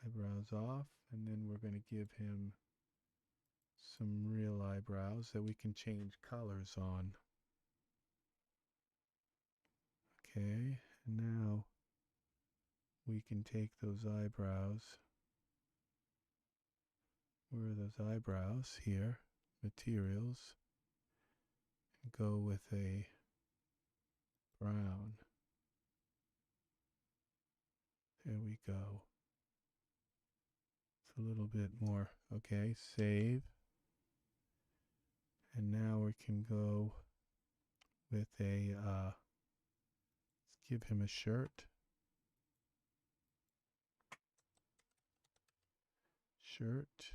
Eyebrows off, and then we're going to give him some real eyebrows that we can change colors on. Okay, and now we can take those eyebrows. Where are those eyebrows? Here, materials, and go with a brown. There we go. It's a little bit more. Okay, save. And now we can go with a, let's give him a shirt. Shirt.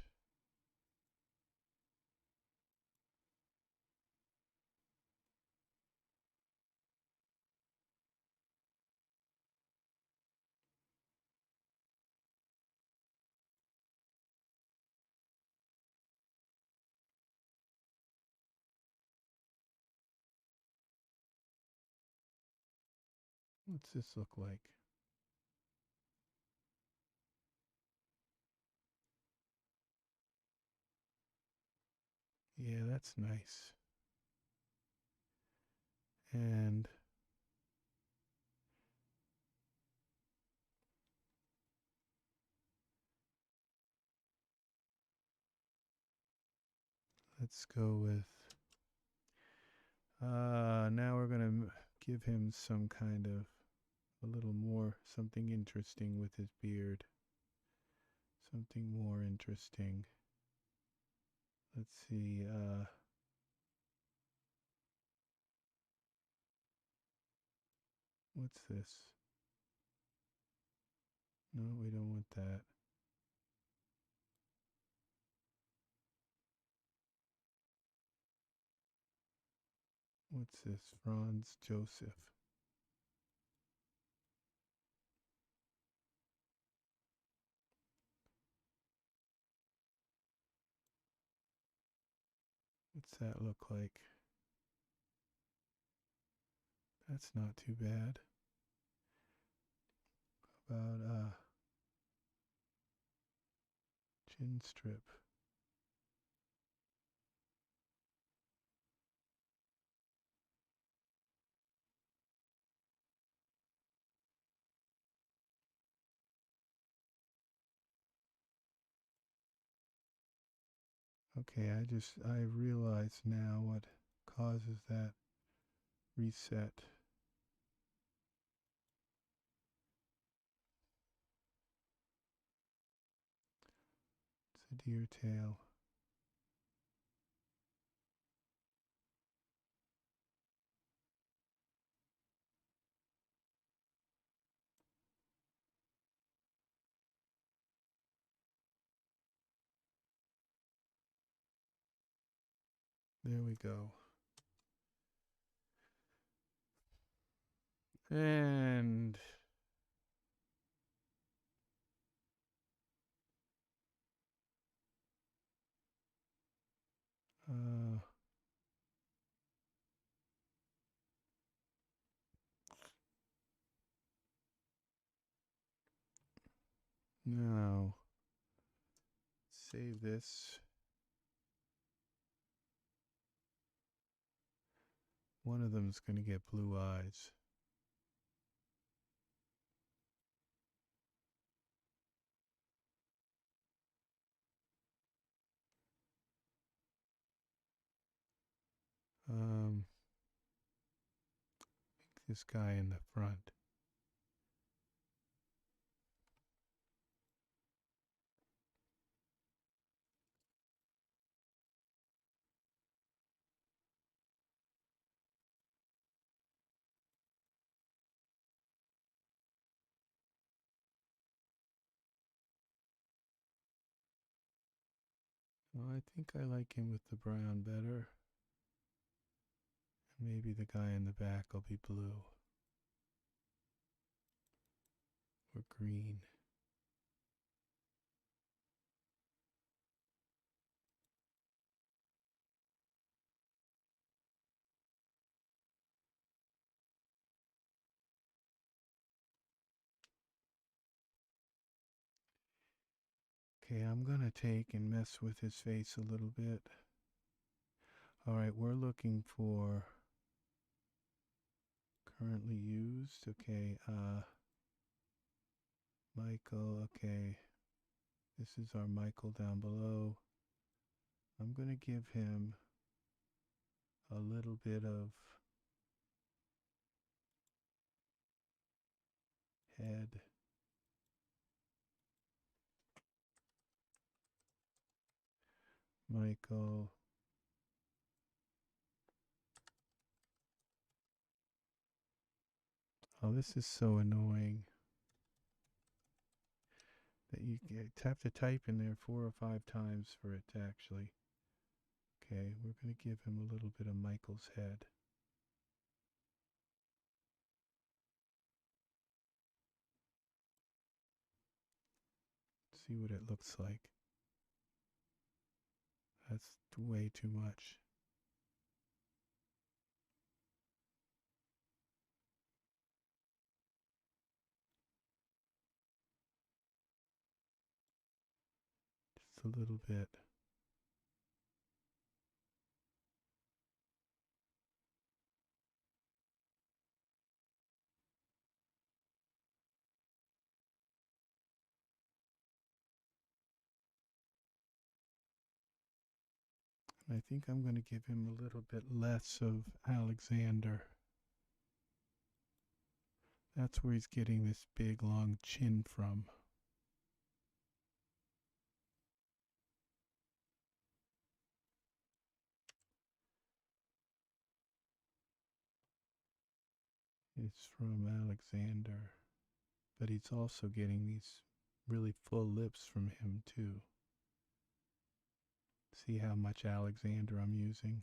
What's this look like? Yeah, that's nice. And let's go with, now we're going to give him some kind of, a little more, something interesting with his beard. Something more interesting. Let's see, what's this? No, we don't want that. What's this? Franz Joseph. What's that look like? That's not too bad. How about chin strip? Okay, I realize now what causes that reset. It's a deer tail. There we go. And now save this. One of them is going to get blue eyes. This guy in the front. Well, I think I like him with the brown better. Maybe the guy in the back will be blue or green. Okay, I'm going to take and mess with his face a little bit. All right, we're looking for currently used. Okay, Michael, okay. This is our Michael down below. I'm going to give him a little bit of head. Michael. Oh, this is so annoying that you have to type in there 4 or 5 times for it to actually. Okay, we're going to give him a little bit of Michael's head. See what it looks like. That's way too much. Just a little bit. And I think I'm going to give him a little bit less of Alexander. That's where he's getting this big long chin from. It's from Alexander. But he's also getting these really full lips from him too. See how much Alexander I'm using?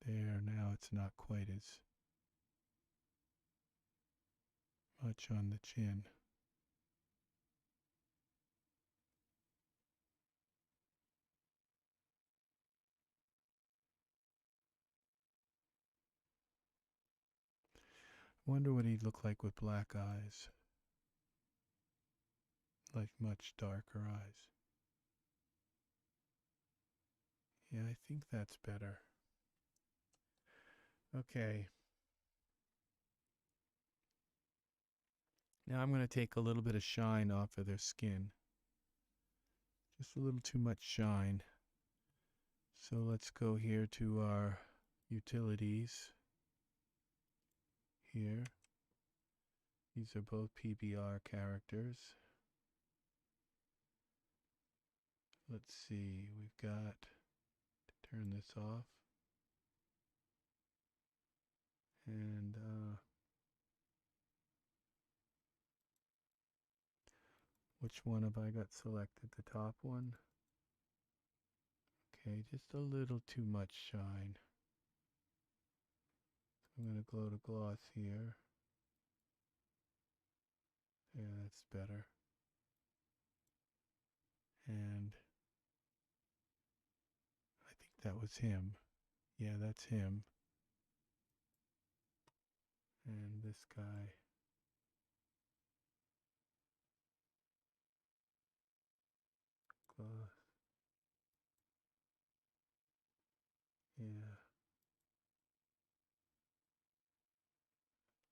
There, now it's not quite as much on the chin. Wonder what he'd look like with black eyes. Like much darker eyes. Yeah, I think that's better. Okay. Now I'm going to take a little bit of shine off of their skin. Just a little too much shine. So let's go here to our utilities. Here. These are both PBR characters. Let's see, we've got to turn this off. And which one have I got selected? The top one? Okay, just a little too much shine. So I'm going to go to gloss here. Yeah, that's better. And I think that was him. Yeah, that's him. And this guy. Gloss. Yeah.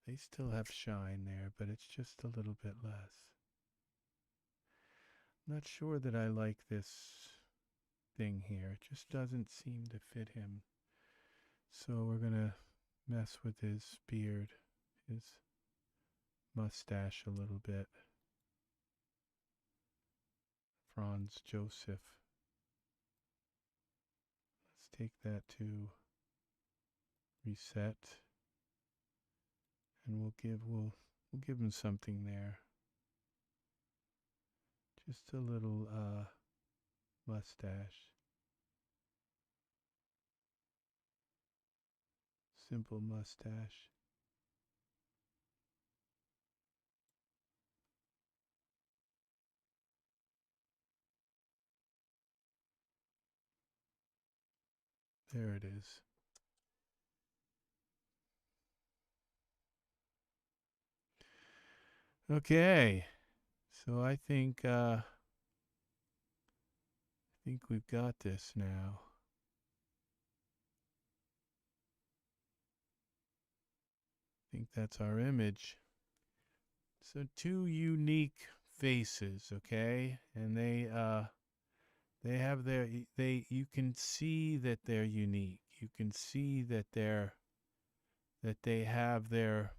They still have shine there, but it's just a little bit less. Not sure that I like this thing here. It just doesn't seem to fit him. So we're going to mess with his beard, his mustache a little bit. Franz Joseph. Let's take that to reset. And we'll give him something there. Just a little mustache. Simple mustache. There it is. Okay. So I think we've got this now. I think that's our image. So two unique faces, okay? And they have their you can see that they're unique. You can see that they have their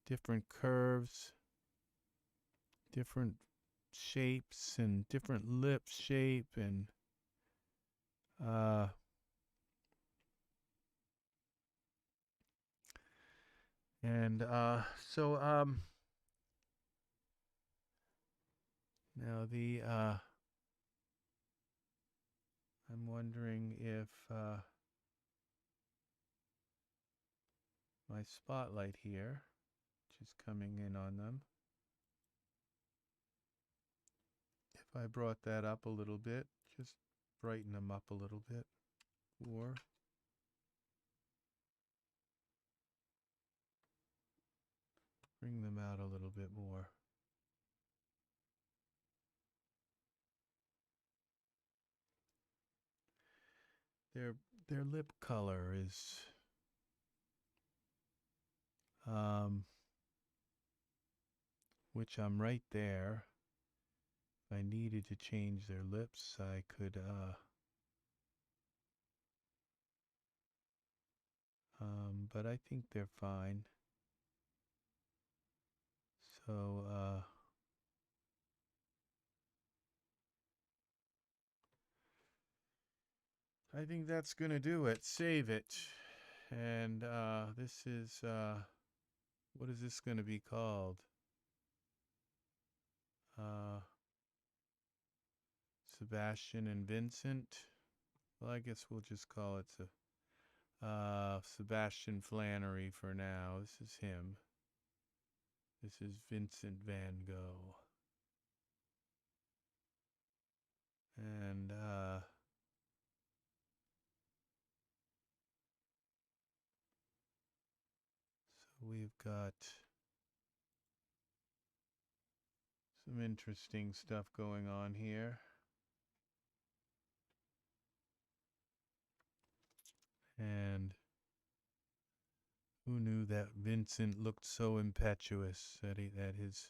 different curves, different shapes and different lip shape and so now I'm wondering if my spotlight here, which is coming in on them, if I brought that up a little bit, just brighten them up a little bit, or bring them out a little bit more. Their lip color is which I'm right there. If I needed to change their lips, I could but I think they're fine. So I think that's gonna do it. Save it. And this is what is this gonna be called? Sebastian and Vincent. Well, I guess we'll just call it Sebastian Flannery for now. This is him. This is Vincent Van Gogh. And so we've got some interesting stuff going on here. And who knew that Vincent looked so impetuous at his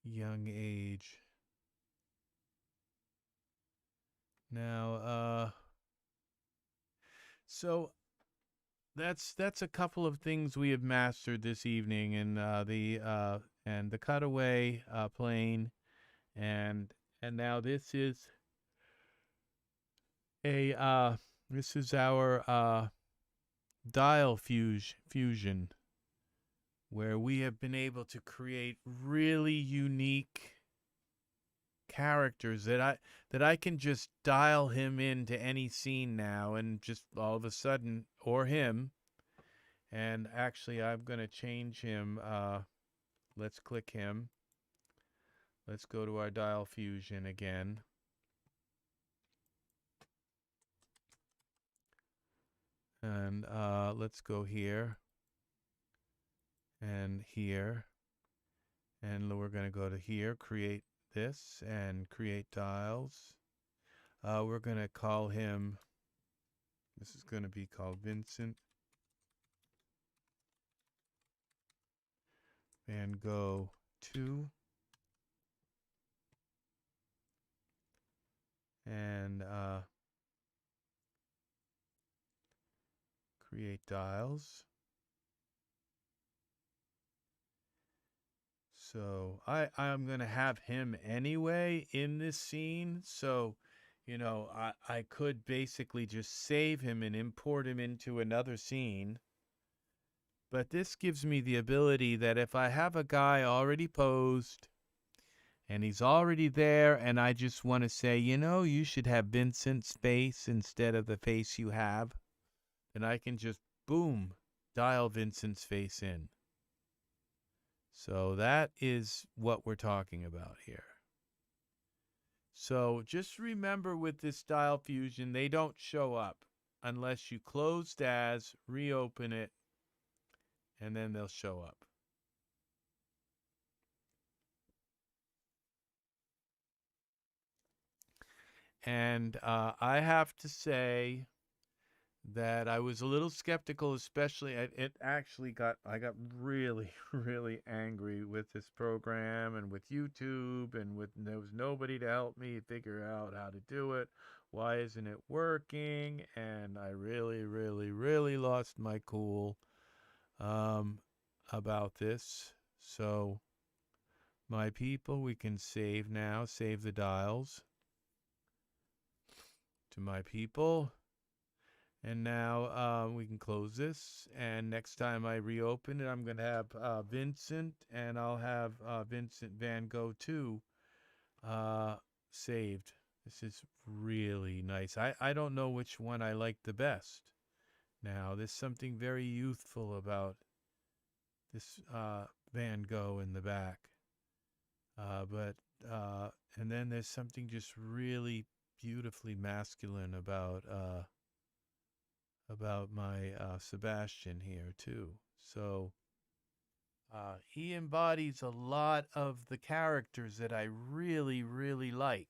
young age? Now, so that's a couple of things we have mastered this evening, and the cutaway plane, and now this is our dial fusion, where we have been able to create really unique characters that I can just dial him into any scene now, and just all of a sudden, or him. And actually, I'm going to change him. Let's click him. Let's go to our dial fusion again. And let's go here and here. And we're going to go to here, create this, and create dials. We're going to call him, this is going to be called Vincent Van Gogh 2. And create dials. So I'm going to have him anyway in this scene. So, you know, I could basically just save him and import him into another scene. But this gives me the ability that if I have a guy already posed and he's already there, and I just want to say, you know, you should have Vincent's face instead of the face you have, then I can just, boom, dial Vincent's face in. So that is what we're talking about here. So just remember, with this dial fusion, they don't show up unless you close Daz, reopen it, and then they'll show up. And I have to say that I was a little skeptical, especially I got really, really angry with this program and with YouTube, and there was nobody to help me figure out how to do it. Why isn't it working? And I really, really, really lost my cool about this. So my people, we can save now, save the dials to my people. And now we can close this. And next time I reopen it, I'm going to have Vincent, and I'll have Vincent Van Gogh 2 saved. This is really nice. I don't know which one I like the best. Now, there's something very youthful about this Van Gogh in the back. And then there's something just really beautifully masculine about my Sebastian here too. So he embodies a lot of the characters that I really, really like.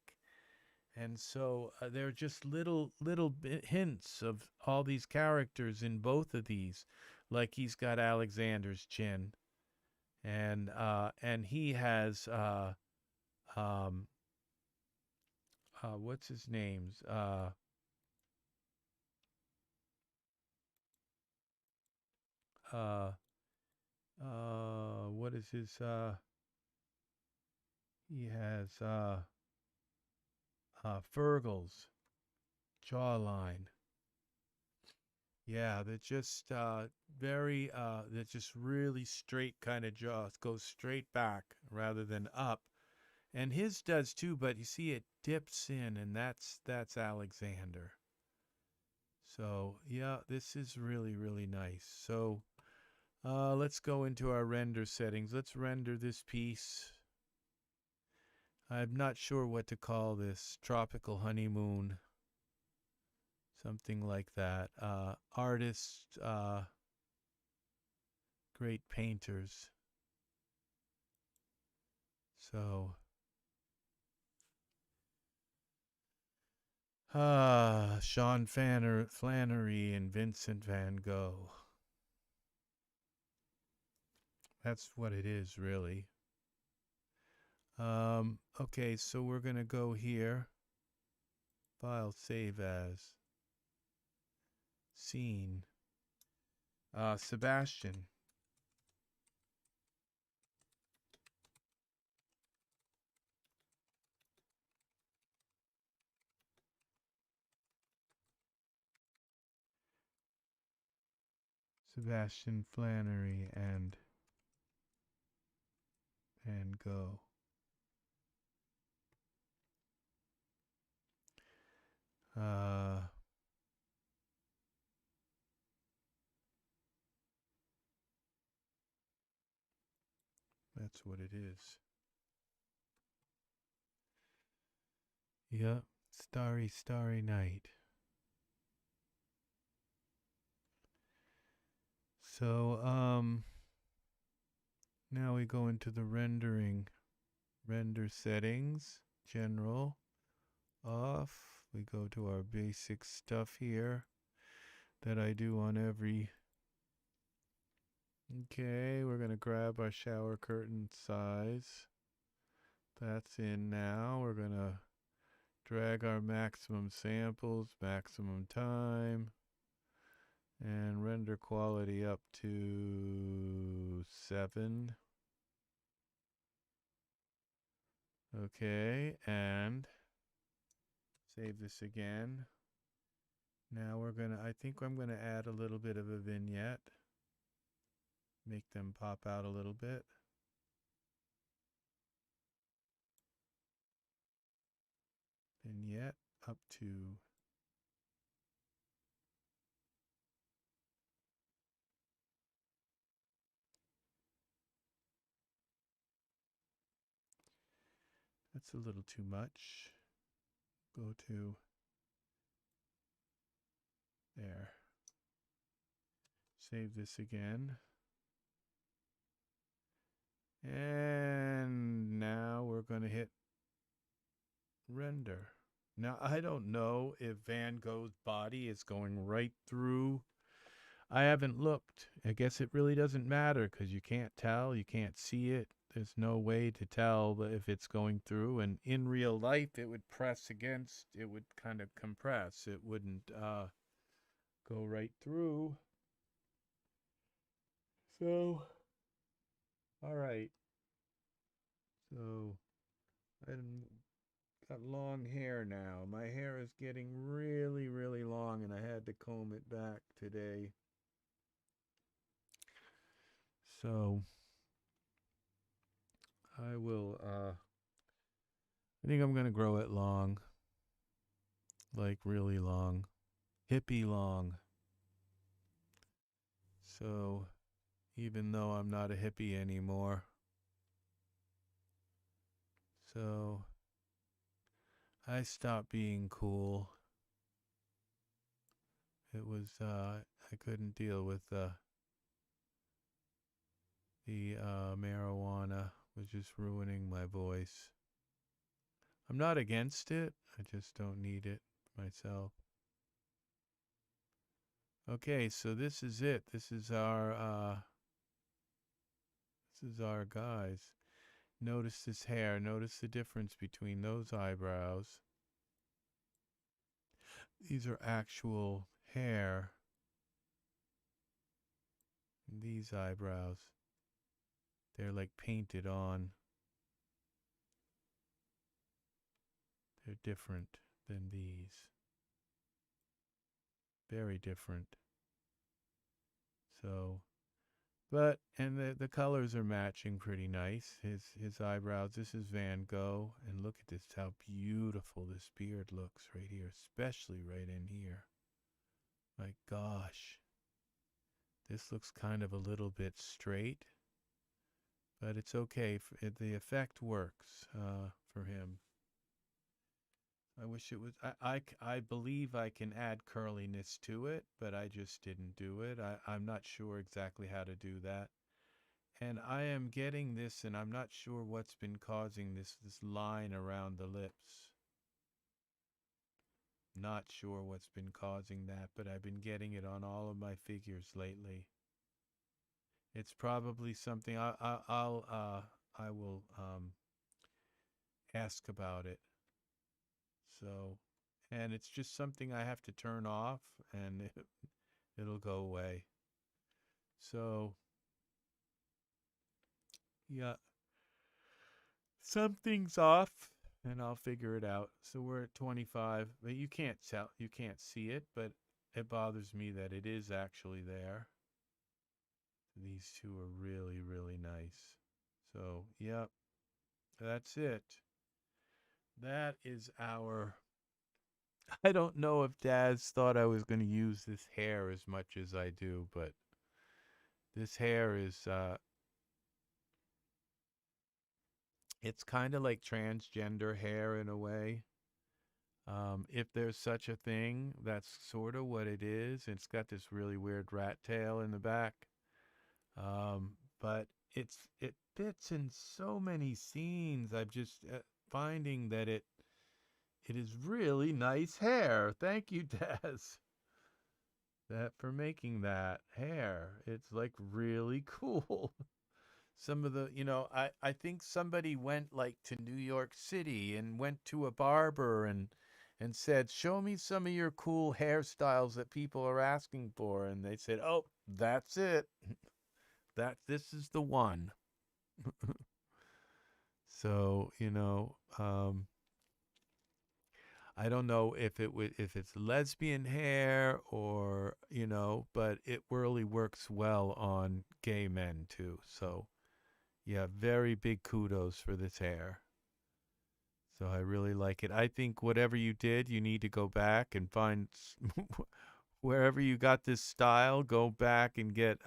And so there are just little hints of all these characters in both of these. Like, he's got Alexander's chin, and he has what's his name's what is his he has Fergal's jawline. Yeah, they're just very they're just really straight kind of jaws, goes straight back rather than up. And his does too, but you see it dips in, and that's Alexander. So yeah, this is really, really nice. So let's go into our render settings. Let's render this piece. I'm not sure what to call this. Tropical honeymoon. Something like that. Artists, great painters. So, Sean Flannery and Vincent van Gogh. That's what it is, really. Okay, so we're going to go here. File, save as. Scene. Sebastian. Sebastian Flannery and Van Gogh. That's what it is. Yep. Starry, starry night. So, now we go into the rendering. Render settings. General. Off. We go to our basic stuff here that I do on every. Okay, we're going to grab our shower curtain size. That's in now. We're going to drag our maximum samples, maximum time, and render quality up to 7. Okay, and save this again. Now we're going to, I think I'm going to add a little bit of a vignette. Make them pop out a little bit. Vignette up to that's a little too much. Go to there. Save this again. And now we're going to hit render. Now, I don't know if Van Gogh's body is going right through. I haven't looked. I guess it really doesn't matter because you can't tell. You can't see it. There's no way to tell if it's going through. And in real life, it would press against. It would kind of compress. It wouldn't go right through. So, all right. So, I'm got long hair now. My hair is getting really, really long, and I had to comb it back today. So, I will, I think I'm going to grow it long. Like really long. Hippie long. So, even though I'm not a hippie anymore. So, I stopped being cool. It was, I couldn't deal with the marijuana. Was just ruining my voice. I'm not against it. I just don't need it myself. Okay, so this is it. This is our guys. Notice this hair. Notice the difference between those eyebrows. These are actual hair. And these eyebrows, they're like painted on. They're different than these. Very different. So, but, and the colors are matching pretty nice. His eyebrows, this is Van Gogh. And look at this, how beautiful this beard looks right here, especially right in here. My gosh. This looks kind of a little bit straight, but it's okay. The effect works for him. I wish it was. I believe I can add curliness to it, but I just didn't do it. I'm not sure exactly how to do that. And I am getting this, and I'm not sure what's been causing this line around the lips. Not sure what's been causing that, but I've been getting it on all of my figures lately. It's probably something I will ask about it. So, and it's just something I have to turn off, and it'll go away. So, yeah, something's off, and I'll figure it out. So we're at 25, but you can't see it, but it bothers me that it is actually there. These two are really, really nice. So, yep, that's it. That is our. I don't know if Daz thought I was going to use this hair as much as I do, but this hair is, it's kind of like transgender hair in a way. If there's such a thing, that's sort of what it is. It's got this really weird rat tail in the back. But it fits in so many scenes. I'm just finding that it is really nice hair. Thank you, Daz, that for making that hair. It's like really cool. Some of the, I think somebody went like to New York City and went to a barber and said, "Show me some of your cool hairstyles that people are asking for." And they said, "Oh, that's it. This is the one." So, I don't know if it's lesbian hair or, but it really works well on gay men too. So, yeah, very big kudos for this hair. So I really like it. I think whatever you did, you need to go back and find wherever you got this style, go back and get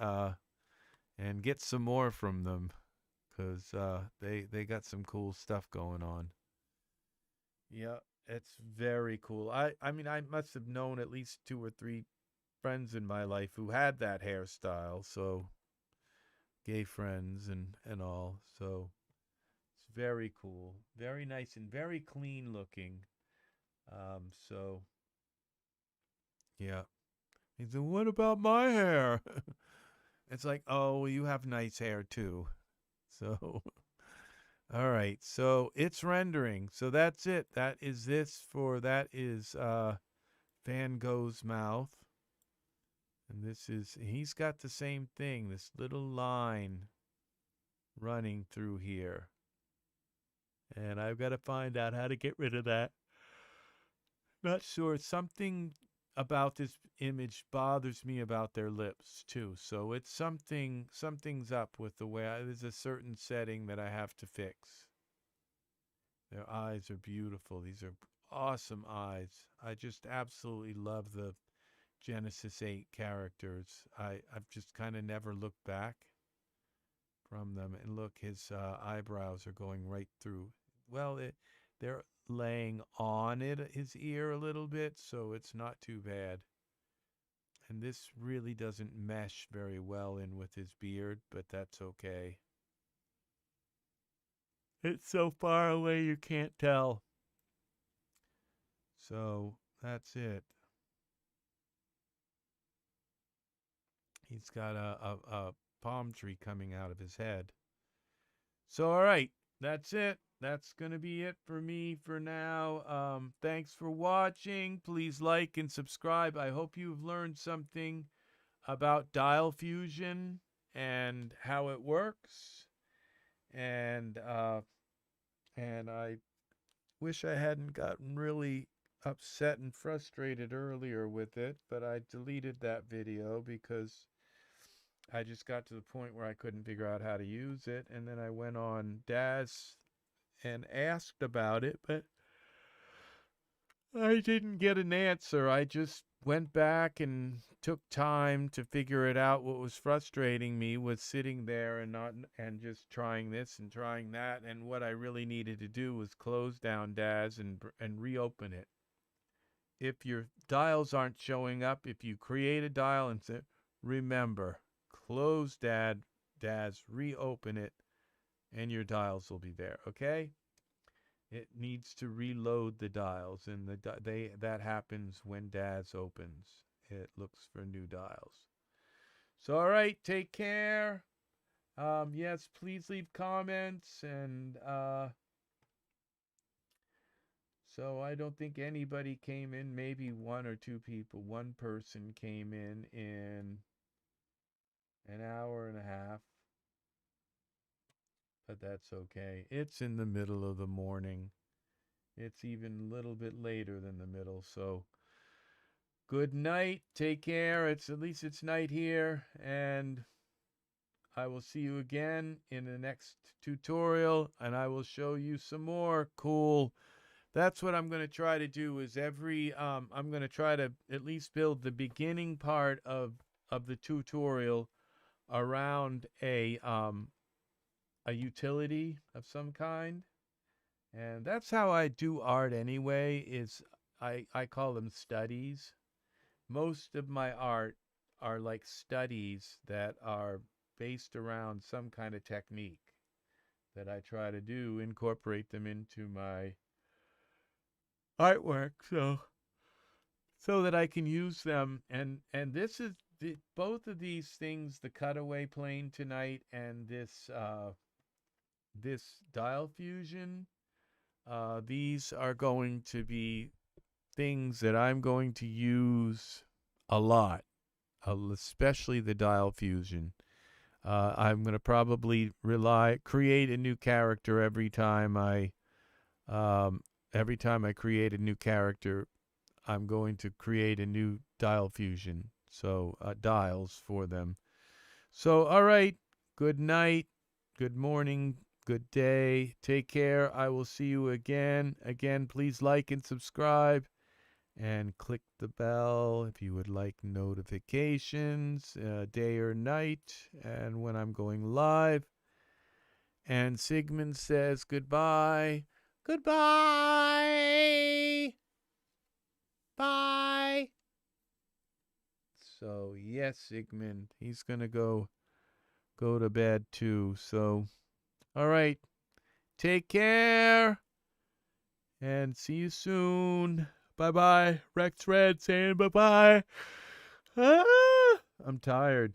some more from them, because they got some cool stuff going on. Yeah, it's very cool. I mean, I must have known at least 2 or 3 friends in my life who had that hairstyle, so gay friends and all. So it's very cool, very nice, and very clean looking. So yeah. He said, "What about my hair?" It's like, "Oh, you have nice hair too." So all right, so it's rendering. So that's it. That is Van Gogh's mouth. And he's got the same thing, this little line running through here. And I've got to find out how to get rid of that. Not sure. Something about this image bothers me about their lips too. So it's something's up with the way there's a certain setting that I have to fix. Their eyes are beautiful. These are awesome eyes. I just absolutely love the Genesis 8 characters. I've just kind of never looked back from them. And look, his eyebrows are going right through. Well, they're laying on his ear a little bit, so it's not too bad. And this really doesn't mesh very well in with his beard, but that's okay. It's so far away you can't tell. So that's it. He's got a palm tree coming out of his head. So, all right, that's it. That's going to be it for me for now. Thanks for watching. Please like and subscribe. I hope you've learned something about dial fusion and how it works. And I wish I hadn't gotten really upset and frustrated earlier with it, but I deleted that video because I just got to the point where I couldn't figure out how to use it, and then I went on Daz and asked about it, but I didn't get an answer. I just went back and took time to figure it out. What was frustrating me was sitting there and just trying this and trying that. And what I really needed to do was close down Daz and reopen it. If your dials aren't showing up, if you create a dial and say, remember, close Daz, reopen it, and your dials will be there. Okay? It needs to reload the dials, and that happens when Daz opens. It looks for new dials. So, all right, take care. Yes, please leave comments, and so I don't think anybody came in. Maybe one or two people. One person came in an hour and a half, but that's okay. It's in the middle of the morning. It's even a little bit later than the middle, so good night. Take care. At least it's night here, and I will see you again in the next tutorial, and I will show you some more cool. That's what I'm going to try to do. Is I'm going to try to at least build the beginning part of the tutorial around a utility of some kind. And that's how I do art anyway, is I call them studies. Most of my art are like studies that are based around some kind of technique that I try to do, incorporate them into my artwork so that I can use them. And this is both of these things, the cutaway plane tonight and this dial fusion. These are going to be things that I'm going to use a lot, especially the dial fusion. I'm going to probably create a new character every time I create a new character. I'm going to create a new dial fusion, so dials for them. So, all right, good night, good morning, good day. Take care. I will see you again. Again, please like and subscribe and click the bell if you would like notifications, day or night, and when I'm going live. And Sigmund says goodbye. Goodbye. Bye. So, yes, Sigmund, he's going to go to bed too. So, all right. Take care and see you soon. Bye-bye. Rex Red saying bye-bye. I'm tired.